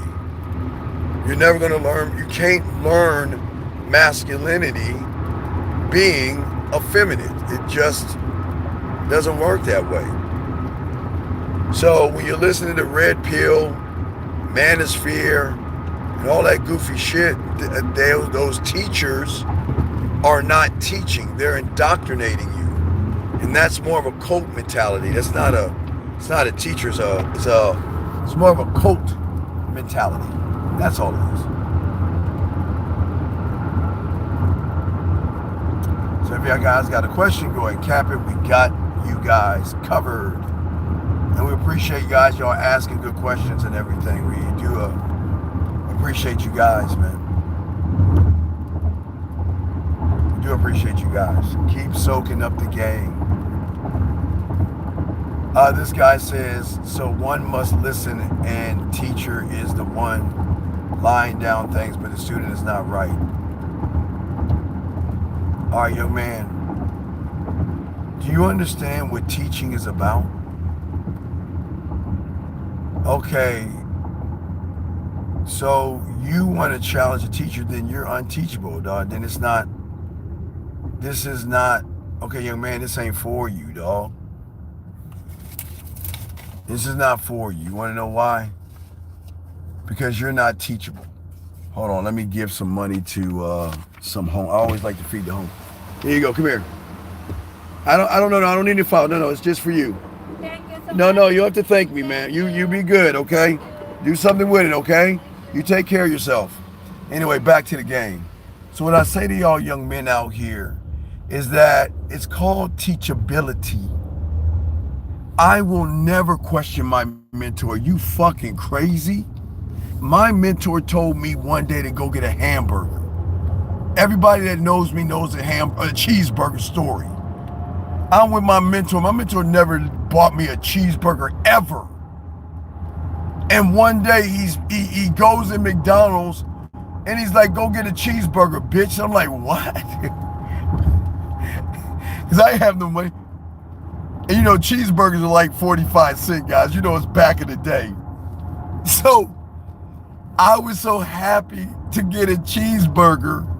A: You're never going to learn, you can't learn masculinity being effeminate. It just doesn't work that way. So when you're listening to red pill, manosphere, and all that goofy shit, those teachers are not teaching, they're indoctrinating you. And that's more of a cult mentality. It's not a teacher's, it's more of a cult mentality. That's all it is. So if y'all guys got a question, go ahead and cap it. We got you guys covered. And we appreciate you guys, y'all asking good questions and everything. We do appreciate you guys, man. We do appreciate you guys. Keep soaking up the game. This guy says, so one must listen and teacher is the one lying down things, but the student is not right. All right, young man, do you understand what teaching is about? Okay, so you want to challenge a teacher, then you're unteachable, dog. Then this is not, okay, young man, this ain't for you, dog. This is not for you. You want to know why? Because you're not teachable. Hold on, let me give some money to some home. I always like to feed the home. Here you go, come here. I don't know, I don't need your file. No, it's just for you.
B: Thank you so
A: No,
B: much.
A: you have to thank me, man. You be good, okay? Do something with it, okay? You take care of yourself. Anyway, back to the game. So what I say to y'all young men out here is that it's called teachability. I will never question my mentor. You fucking crazy? My mentor told me one day to go get a hamburger. Everybody that knows me knows a cheeseburger story. I'm with my mentor. My mentor never bought me a cheeseburger ever. And one day he goes in McDonald's and he's like, go get a cheeseburger, bitch. I'm like, what? Because I have no money. And you know, cheeseburgers are like 45 cents, guys. You know, it's back in the day. So I was so happy to get a cheeseburger.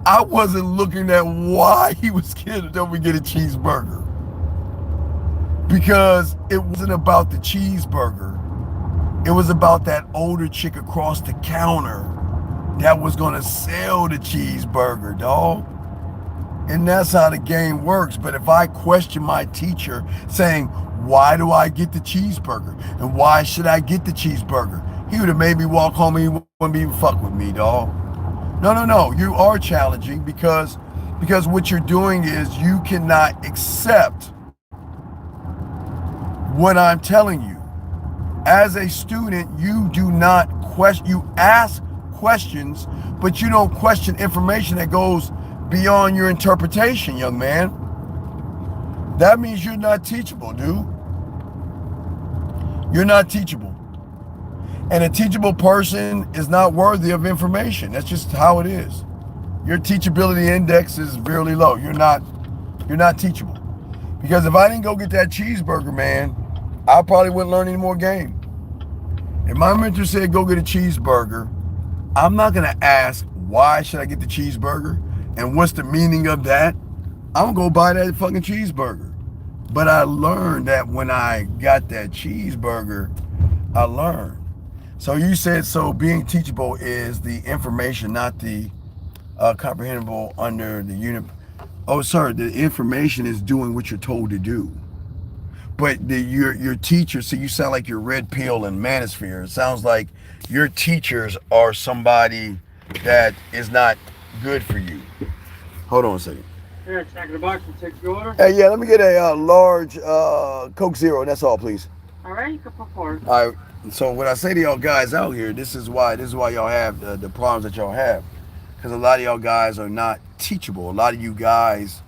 A: I wasn't looking at why he was scared to tell me to get a cheeseburger. Because it wasn't about the cheeseburger. It was about that older chick across the counter that was going to sell the cheeseburger, dog. And that's how the game works. But if I question my teacher saying, why do I get the cheeseburger? And why should I get the cheeseburger? He would have made me walk home and he wouldn't even fuck with me, dog. No. You are challenging because what you're doing is you cannot accept what I'm telling you. As a student, you do not question, you ask questions, but you don't question information that goes beyond your interpretation, young man. That means you're not teachable, dude. You're not teachable. And a teachable person is not worthy of information. That's just how it is. Your teachability index is really low. You're not teachable. Because if I didn't go get that cheeseburger, man, I probably wouldn't learn any more game. If my mentor said go get a cheeseburger, I'm not going to ask why should I get the cheeseburger and what's the meaning of that. I'm going to go buy that fucking cheeseburger. But I learned that when I got that cheeseburger, I learned. So you said, so being teachable is the information, not the comprehensible under the unit. Oh, sorry, the information is doing what you're told to do. But your teacher, so you sound like you're red pill and manosphere. It sounds like your teachers are somebody that is not good for you. Hold on a second.
B: Here, check the box and take your order.
A: Hey, yeah, let me get a large Coke Zero. That's all, please.
B: All right, you can put forward.
A: All right. So when I say to y'all guys out here, this is why y'all have the problems that y'all have, because a lot of y'all guys are not teachable. A lot of you guys,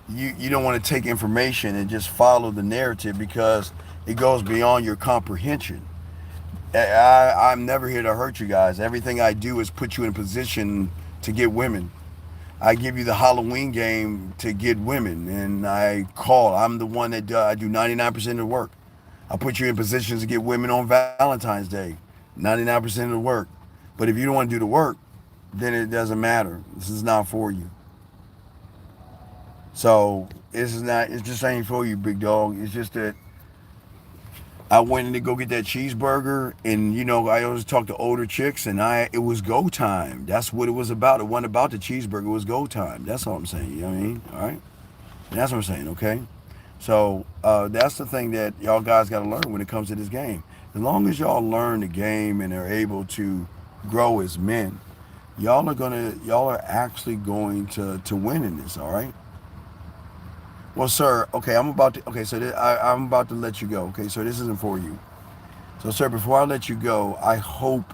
A: you don't want to take information and just follow the narrative because it goes beyond your comprehension. I'm never here to hurt you guys. Everything I do is put you in a position to get women. I give you the Halloween game to get women, and I'm the one that I do 99% of the work. I put you in positions to get women on Valentine's Day, 99% of the work. But if you don't want to do the work, then it doesn't matter. This is not for you. So it just ain't for you, big dog. It's just that I went in to go get that cheeseburger, and I always talk to older chicks, and it was go time. That's what it was about. It wasn't about the cheeseburger. It was go time. That's all I'm saying. You know what I mean? All right? And that's what I'm saying, okay? So that's the thing that y'all guys got to learn when it comes to this game. As long as y'all learn the game and are able to grow as men, y'all are actually going to win in this, all right? Well, sir, okay, I'm about to let you go. Okay, so this isn't for you. So, sir, before I let you go, I hope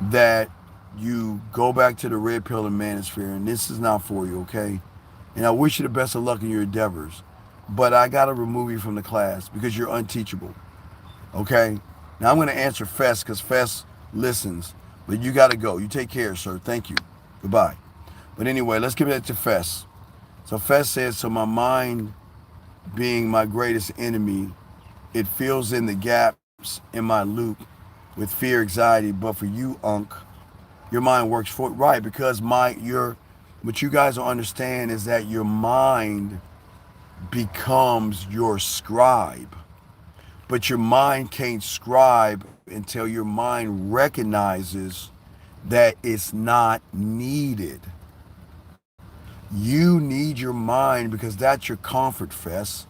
A: that you go back to the red pill and manosphere, and this is not for you, okay? And I wish you the best of luck in your endeavors, but I got to remove you from the class because you're unteachable, okay? Now, I'm going to answer Fess because Fess listens, but you got to go. You take care, sir. Thank you. Goodbye. But anyway, let's give it to Fess. So Fess says, so my mind being my greatest enemy, it fills in the gaps in my loop with fear, anxiety. But for you, Unc, your mind works for it. Right, because what you guys don't understand is that your mind becomes your scribe. But your mind can't scribe until your mind recognizes that it's not needed. You need your mind because that's your comfort, Fess.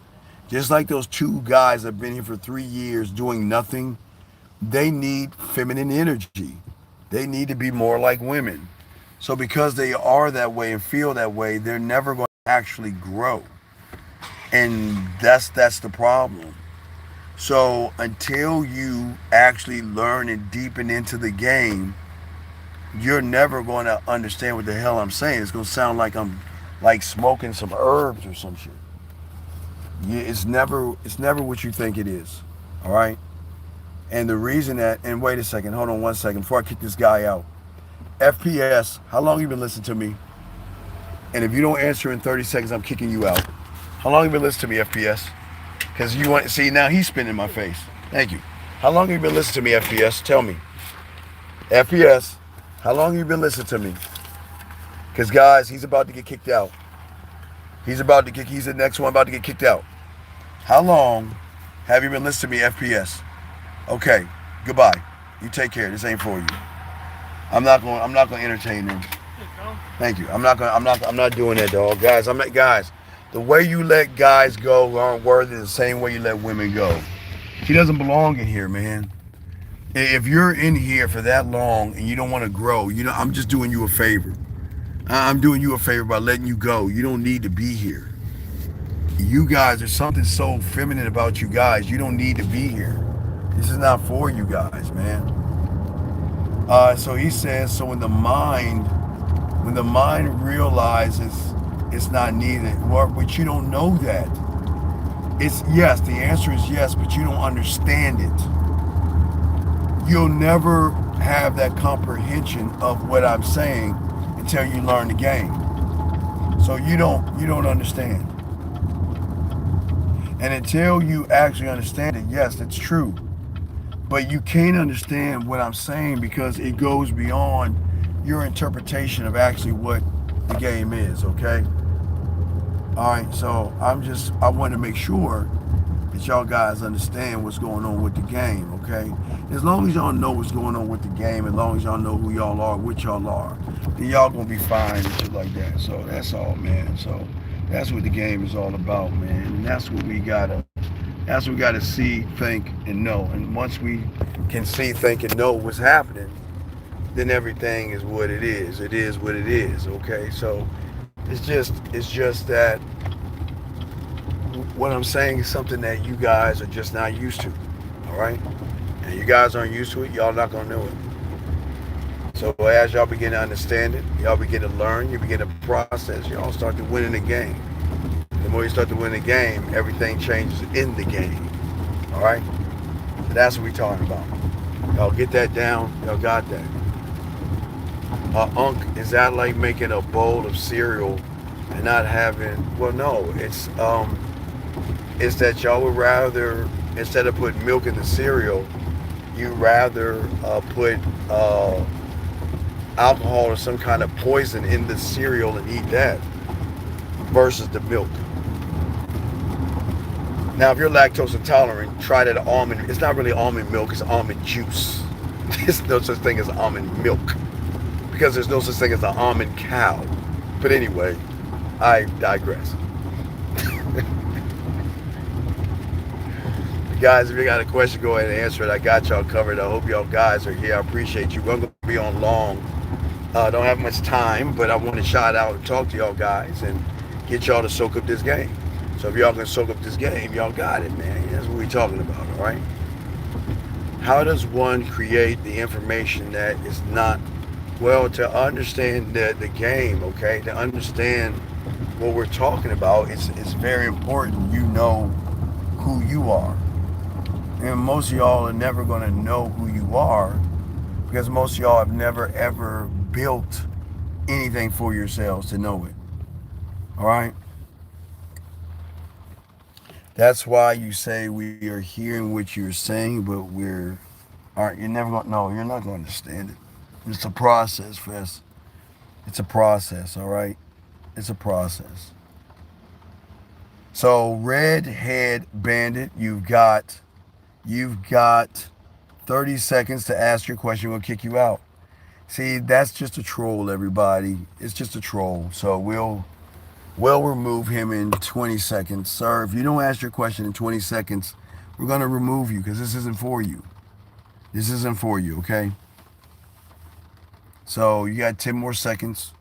A: Just like those two guys that have been here for 3 years doing nothing, they need feminine energy. They need to be more like women. So because they are that way and feel that way, they're never going to actually grow. And that's the problem. So until you actually learn and deepen into the game, you're never going to understand what the hell I'm saying. It's going to sound like I'm like smoking some herbs or some shit. It's never what you think it is. All right? And the reason that, and wait a second, hold on 1 second before I kick this guy out. FPS, how long you been listening to me? And if you don't answer in 30 seconds, I'm kicking you out. How long have you been listening to me, FPS? Because you want see now he's spinning my face. Thank you. How long have you been listening to me, FPS? Tell me. FPS, how long have you been listening to me? Because guys, he's about to get kicked out. He's the next one about to get kicked out. How long have you been listening to me, FPS? Okay, goodbye. You take care. This ain't for you. I'm not gonna entertain him. Thank you. I'm not doing that, dog. Guys, the way you let guys go aren't worthy the same way you let women go. He doesn't belong in here, man. If you're in here for that long and you don't want to grow, I'm just doing you a favor. I'm doing you a favor by letting you go. You don't need to be here. You guys, there's something so feminine about you guys. You don't need to be here. This is not for you guys, man. So he says, so when the mind realizes it's not needed, but you don't know that. It's yes, the answer is yes, but you don't understand it. You'll never have that comprehension of what I'm saying until you learn the game. So you don't understand. And until you actually understand it, yes, it's true. But you can't understand what I'm saying because it goes beyond your interpretation of actually what the game is, okay? All right, so I want to make sure that y'all guys understand what's going on with the game, okay? As long as y'all know what's going on with the game, as long as y'all know who y'all are, what y'all are, then y'all gonna be fine and shit like that. So that's all, man. So that's what the game is all about, man. And that's what we gotta see, think, and know. And once we can see, think, and know what's happening, then everything is what it is. It is what it is, okay? So it's just that what I'm saying is something that you guys are just not used to, all right? And you guys aren't used to it, y'all not gonna know it. So as y'all begin to understand it, y'all begin to learn, you begin to process, y'all start to win in the game. The more you start to win the game, everything changes in the game, all right? So that's what we're talking about. Y'all get that down, y'all got that. Unc, is that like making a bowl of cereal and not having, well, no, it's that y'all would rather, instead of putting milk in the cereal, you rather put alcohol or some kind of poison in the cereal and eat that versus the milk. Now, if you're lactose intolerant, try that almond. It's not really almond milk, it's almond juice. There's no such thing as almond milk because there's no such thing as an almond cow. But anyway, I digress. Guys, if you got a question, go ahead and answer it. I got y'all covered. I hope y'all guys are here. I appreciate you. We're going to be on long. Don't have much time, but I want to shout out and talk to y'all guys and get y'all to soak up this game. So if y'all can soak up this game, y'all got it, man. That's what we're talking about, all right? How does one create the information that is not, well, to understand the game, okay? To understand what we're talking about, it's very important you know who you are. And most of y'all are never going to know who you are because most of y'all have never, ever built anything for yourselves to know it. All right? That's why you say we are hearing what you're saying, but you're never going to, no, you're not going to understand it. It's a process, Fess. It's a process, all right? It's a process. So, Redhead Bandit, you've got 30 seconds to ask your question. We'll kick you out. See, that's just a troll, everybody. It's just a troll. So we'll remove him in 20 seconds. Sir, if you don't ask your question in 20 seconds, we're going to remove you because this isn't for you. This isn't for you, okay? So you got 10 more seconds,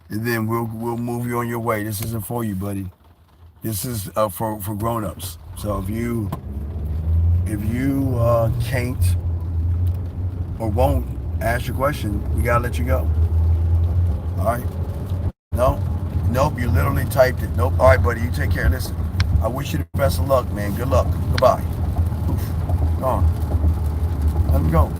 A: and then we'll move you on your way. This isn't for you, buddy. This is for grown-ups. So if you can't or won't ask your question, we gotta let you go. All right? Nope, you literally typed it. Nope. All right, buddy, you take care. Listen, I wish you the best of luck, man. Good luck. Goodbye. Oof. Gone. Let him go.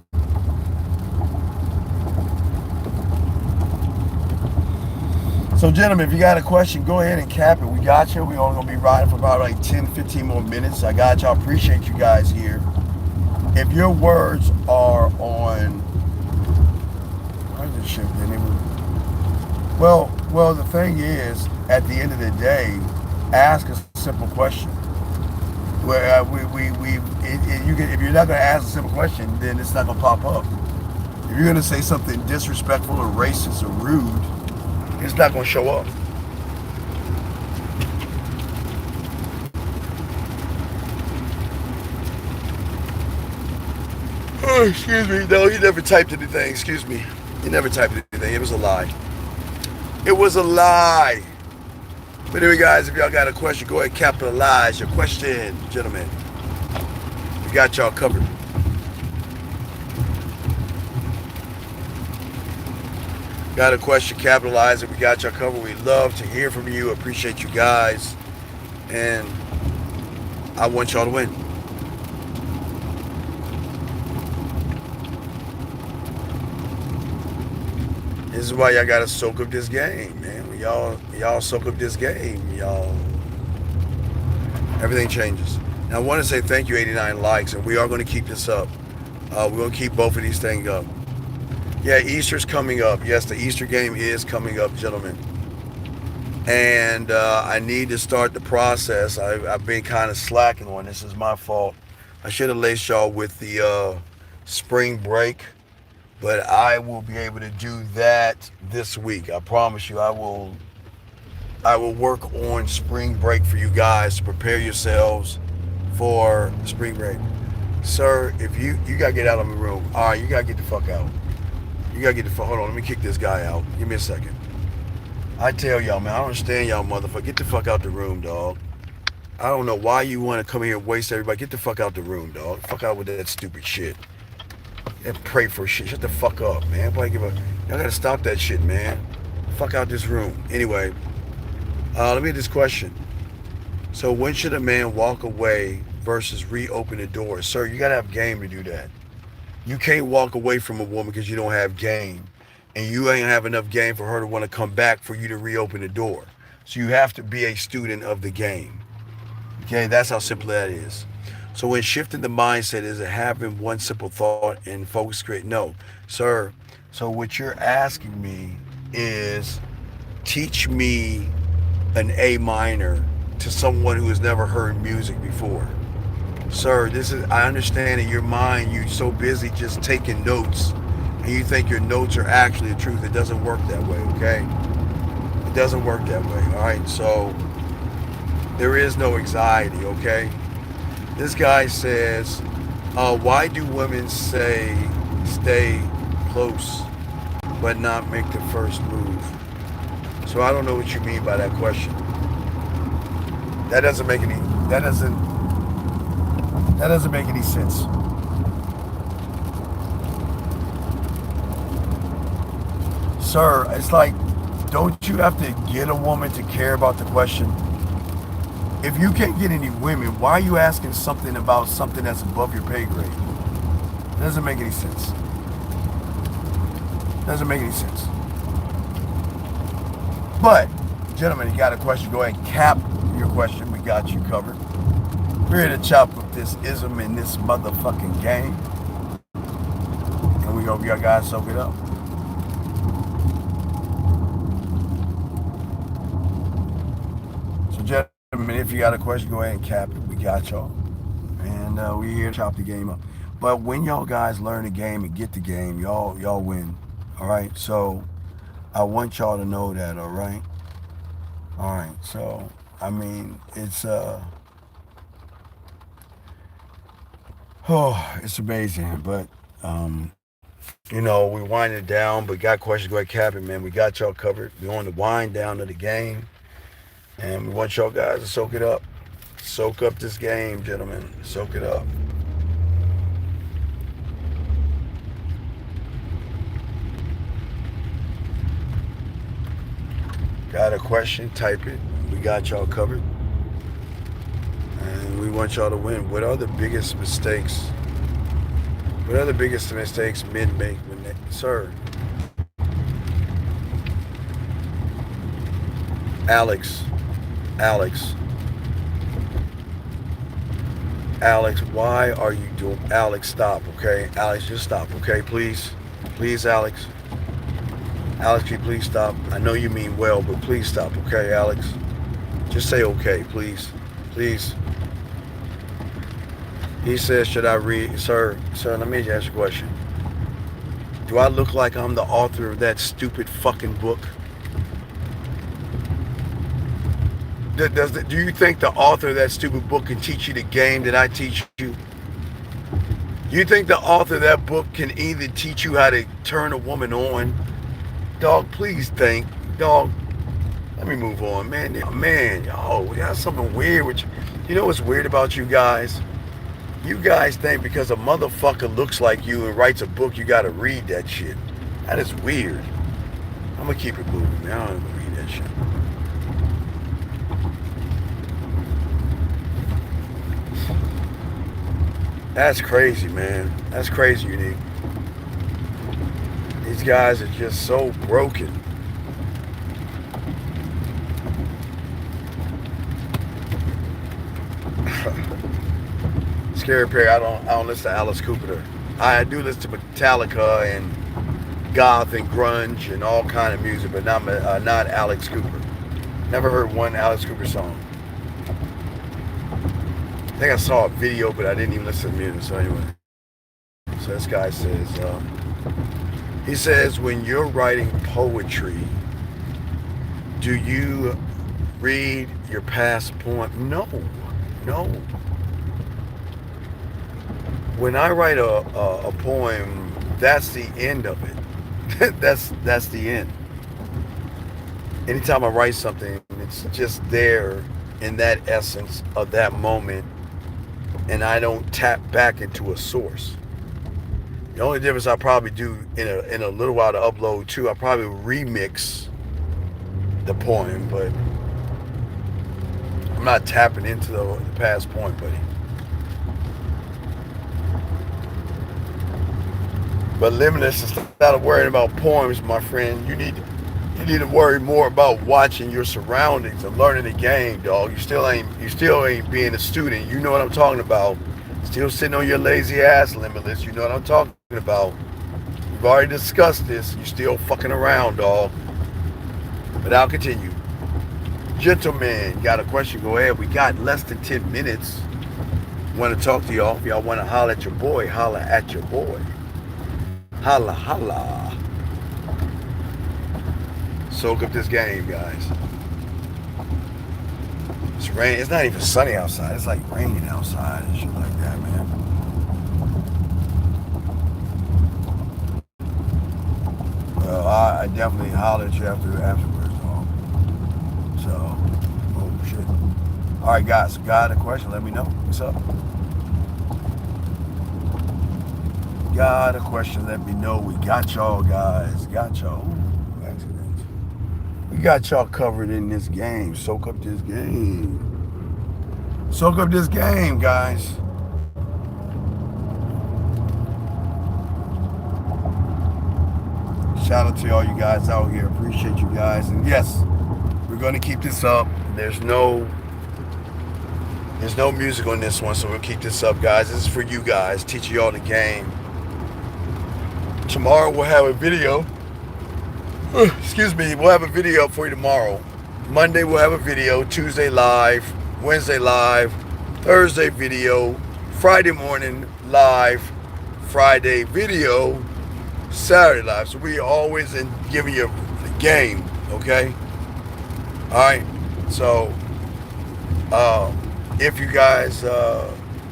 A: So, gentlemen, if you got a question, go ahead and cap it. We got you. We only going to be riding for about like 10, 15 more minutes. I got y'all. Appreciate you guys here. If your words are on... Why is this shit anyway? Well, the thing is, at the end of the day, ask a simple question. Where if you're not going to ask a simple question, then it's not going to pop up. If you're going to say something disrespectful or racist or rude, it's not going to show up. Oh, excuse me. No, he never typed anything. Excuse me. He never typed anything. It was a lie. It was a lie. But anyway, guys, if y'all got a question, go ahead and capitalize your question, gentlemen. We got y'all covered. Got a question, capitalize it. We got y'all covered. We love to hear from you. Appreciate you guys. And I want y'all to win. This is why y'all gotta soak up this game, man. When y'all soak up this game, everything changes. Now I want to say thank you, 89 likes, and we are going to keep this up. We're going to keep both of these things up. Yeah, Easter's coming up. Yes, the Easter game is coming up, gentlemen. And I need to start the process. I've been kind of slacking on this. Is my fault. I should have laced y'all with the spring break. But I will be able to do that this week. I promise you, I will work on spring break for you guys to prepare yourselves for spring break. Sir, if you gotta get out of my room. All right, you gotta get the fuck out. You gotta get the fuck. Hold on, let me kick this guy out. Give me a second. I tell y'all, man, I don't understand y'all, motherfucker. Get the fuck out the room, dog. I don't know why you want to come here and waste everybody. Get the fuck out the room, dog. Fuck out with that stupid shit. And pray for shit. Shut the fuck up, man. Y'all gotta stop that shit, man. Fuck out this room. Anyway, let me get this question. So when should a man walk away versus reopen the door? Sir, you gotta have game to do that. You can't walk away from a woman because you don't have game. And you ain't have enough game for her to want to come back for you to reopen the door. So you have to be a student of the game. Okay, that's how simple that is. So when shifting the mindset, is it having one simple thought and focus create? No, sir. So what you're asking me is teach me an A minor to someone who has never heard music before. Sir, I understand in your mind you're so busy just taking notes and you think your notes are actually the truth. It doesn't work that way, okay? It doesn't work that way, all right? So there is no anxiety, okay? This guy says, why do women say stay close but not make the first move? So I don't know what you mean by that question. That doesn't make any sense. Sir, it's like, don't you have to get a woman to care about the question? If you can't get any women, why are you asking something about something that's above your pay grade? It doesn't make any sense. Doesn't make any sense. But, gentlemen, you got a question, go ahead and cap your question. We got you covered. We're here to chop up this ism in this motherfucking game. And we hope y'all guys soak it up. So, gentlemen, if you got a question, go ahead and cap it. We got y'all. And we're here to chop the game up. But when y'all guys learn the game and get the game, y'all win. All right? So, I want y'all to know that, all right? All right. So, I mean, it's it's amazing. But, we wind it down, but got questions, go ahead, cap it, man. We got y'all covered. We're on the wind down of the game. And we want y'all guys to soak it up. Soak up this game, gentlemen. Soak it up. Got a question? Type it. We got y'all covered. And we want y'all to win. What are the biggest mistakes? What are the biggest mistakes men make when they... Sir. Alex, Alex, Alex, why are you doing? Alex, stop, okay? Alex, just stop, okay? Please, please, Alex. Alex, can you please stop? I know you mean well, but please stop, okay, Alex? Just say okay, please, please. He says, should I read, sir? Let me ask you a question. Do I look like I'm the author of that stupid fucking book? Do you think the author of that stupid book can teach you the game that I teach you? You think the author of that book can either teach you how to turn a woman on? Dog, please think. Dog, let me move on, man. Man, oh, that's something weird with you. You know what's weird about you guys? You guys think because a motherfucker looks like you and writes a book, you gotta read that shit. That is weird. I'm gonna keep it moving, man. I don't even read that shit. That's crazy, man. That's crazy, Unique. These guys are just so broken. Scary Perry, I don't listen to Alice Cooper. I do listen to Metallica and goth and grunge and all kind of music, but not Alex Cooper. Never heard one Alex Cooper song. I think I saw a video, but I didn't even listen to the music. So anyway, so this guy says, he says, when you're writing poetry, do you read your past poem? No. When I write a poem, that's the end of it. that's the end. Anytime I write something, it's just there in that essence of that moment, and I don't tap back into a source. The only difference I probably do in a little while to upload too, I probably remix the poem, but I'm not tapping into the past poem, buddy. But Limitless, instead of worrying about poems, my friend, you need to worry more about watching your surroundings and learning the game, dog. You still ain't being a student. You know what I'm talking about. Still sitting on your lazy ass, Limitless. You know what I'm talking about. We've already discussed this. You still fucking around, dog. But I'll continue. Gentlemen, got a question? Go ahead. We got less than 10 minutes. Want to talk to y'all. If y'all want to holler at your boy, holler at your boy. Holla, holla. Soak up this game, guys. It's rain. It's not even sunny outside. It's like raining outside and shit like that, man. Well, I definitely holler at you afterwards, dog. So, oh shit. All right, guys. Got a question? Let me know. What's up? Got a question? Let me know. We got y'all, guys. Got y'all. We got y'all covered in this game. Soak up this game. Soak up this game, guys. Shout out to all you guys out here. Appreciate you guys. And yes, we're going to keep this up. There's no music on this one, so we'll keep this up, guys. This is for you guys. Teach you all the game. Tomorrow we'll have a video. Excuse me, we'll have a video for you tomorrow. Monday we'll have a video. Tuesday live. Wednesday live. Thursday video. Friday morning live. Friday video. Saturday live. So we always giving you the game. Okay? Alright. So if you guys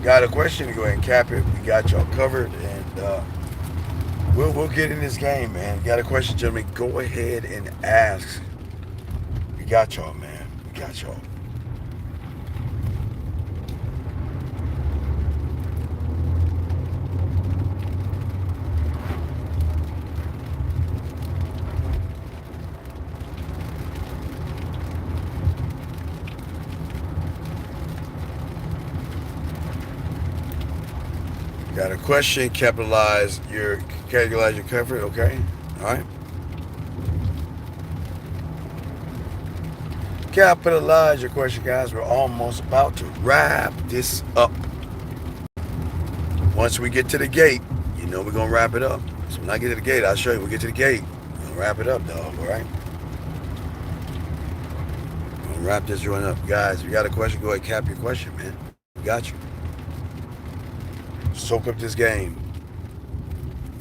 A: got a question, go ahead and cap it. We got y'all covered, and we'll get in this game, man. Got a question, gentlemen? Go ahead and ask. We got y'all, man. We got y'all. Got a question? Capitalize your comfort. Okay. All right. Capitalize your question, guys. We're almost about to wrap this up. Once we get to the gate, you know we're gonna wrap it up. So when I get to the gate, I'll show you. When we get to the gate, we're gonna wrap it up, dog. All right. We're gonna wrap this joint up, guys. If you got a question, go ahead, cap your question, man. We got you. Soak up this game.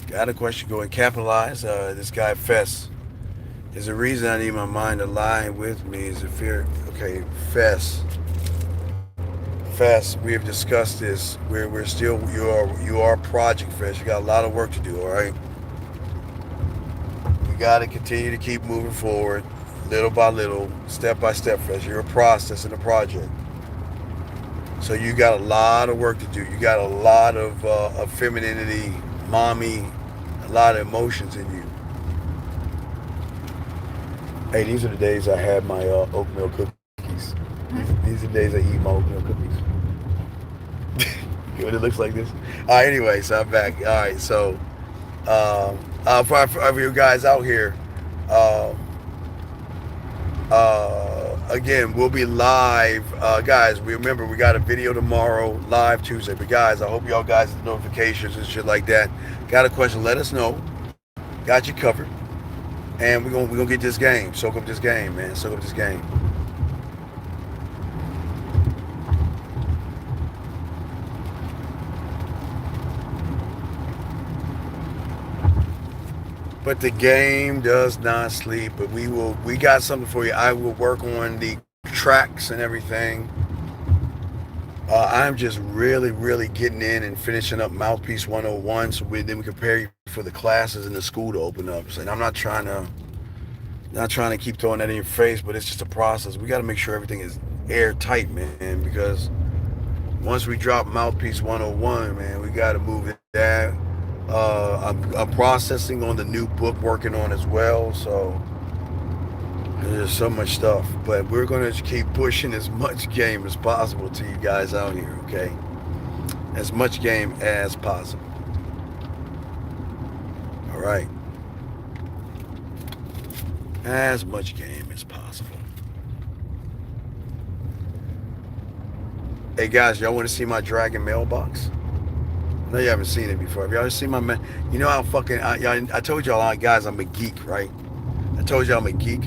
A: Got a question, go ahead, capitalize. This guy Fess. There's a reason I need my mind to lie with me. Is a fear. Okay, Fess. Fess, we have discussed this. We're still you are Project Fess. You got a lot of work to do. All right. We got to continue to keep moving forward, little by little, step by step. Fess, you're a process and a project. So you got a lot of work to do. You got a lot of femininity, mommy, a lot of emotions in you. Hey, these are the days I had my oatmeal cookies. These are the days I eat my oatmeal cookies. What it looks like this. All right, anyway, so I'm back. All right, so for you guys out here, again, we'll be live. Guys, remember, we got a video tomorrow, live Tuesday. But guys, I hope y'all guys have notifications and shit like that. Got a question, let us know. Got you covered. And we're gonna get this game. Soak up this game, man. Soak up this game. But the game does not sleep. But we got something for you. I will work on the tracks and everything. I'm just really getting in and finishing up Mouthpiece 101, so then we prepare you for the classes in the school to open up. So, and I'm not trying to keep throwing that in your face, but it's just a process. We got to make sure everything is airtight, man, because once we drop Mouthpiece 101, man, we got to move it that. I'm processing on the new book, working on as well, so there's so much stuff, but we're going to keep pushing as much game as possible to you guys out here, okay? As much game as possible. All right. As much game as possible. Hey guys, y'all want to see my dragon mailbox? I know you haven't seen it before. Have y'all ever seen my man? You know how fucking I told y'all, guys, I'm a geek, right? I told y'all I'm a geek.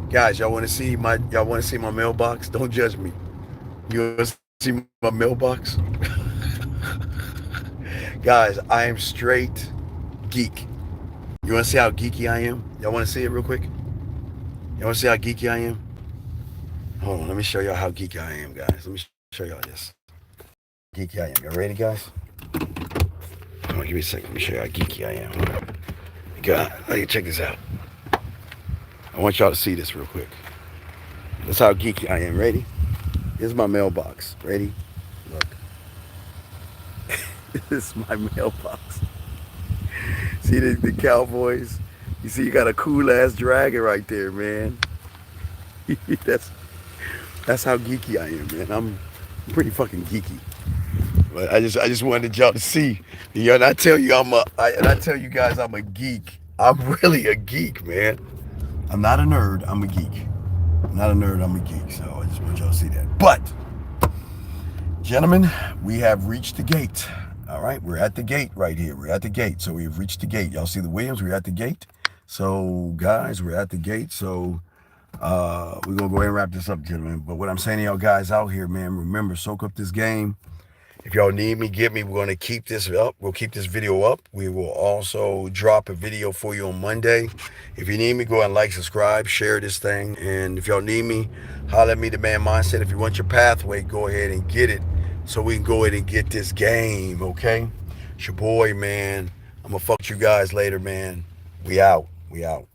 A: Guys, y'all want to see my mailbox? Don't judge me. You want to see my mailbox? Guys, I am straight geek. You want to see how geeky I am? Y'all want to see it real quick? Y'all want to see how geeky I am? Hold on, let me show y'all how geeky I am, guys. Let me show y'all this. Geeky I am. Y'all ready, guys? Hold on, give me a second. Let me show you how geeky I am. God, check this out. I want y'all to see this real quick. That's how geeky I am. Ready? Here's my mailbox. Ready? Look. This is my mailbox. See the Cowboys? You see, you got a cool ass dragon right there, man. That's how geeky I am, man. I'm pretty fucking geeky. But I just wanted y'all to see. You know, and I tell you I tell you guys I'm a geek. I'm really a geek, man. I'm not a nerd, I'm a geek. I'm not a nerd, I'm a geek. So I just want y'all to see that. But, gentlemen, we have reached the gate. All right, we're at the gate right here. We're at the gate. So we've reached the gate. Y'all see the Williams? We're at the gate. So, guys, we're at the gate. So, we're going to go ahead and wrap this up, gentlemen. But what I'm saying to y'all guys out here, man, remember, soak up this game. If y'all need me, get me. We're going to keep this up. We'll keep this video up. We will also drop a video for you on Monday. If you need me, go and like, subscribe, share this thing. And if y'all need me, holler at me, The Man Mindset. If you want your pathway, go ahead and get it so we can go ahead and get this game, okay? It's your boy, man. I'm going to fuck you guys later, man. We out. We out.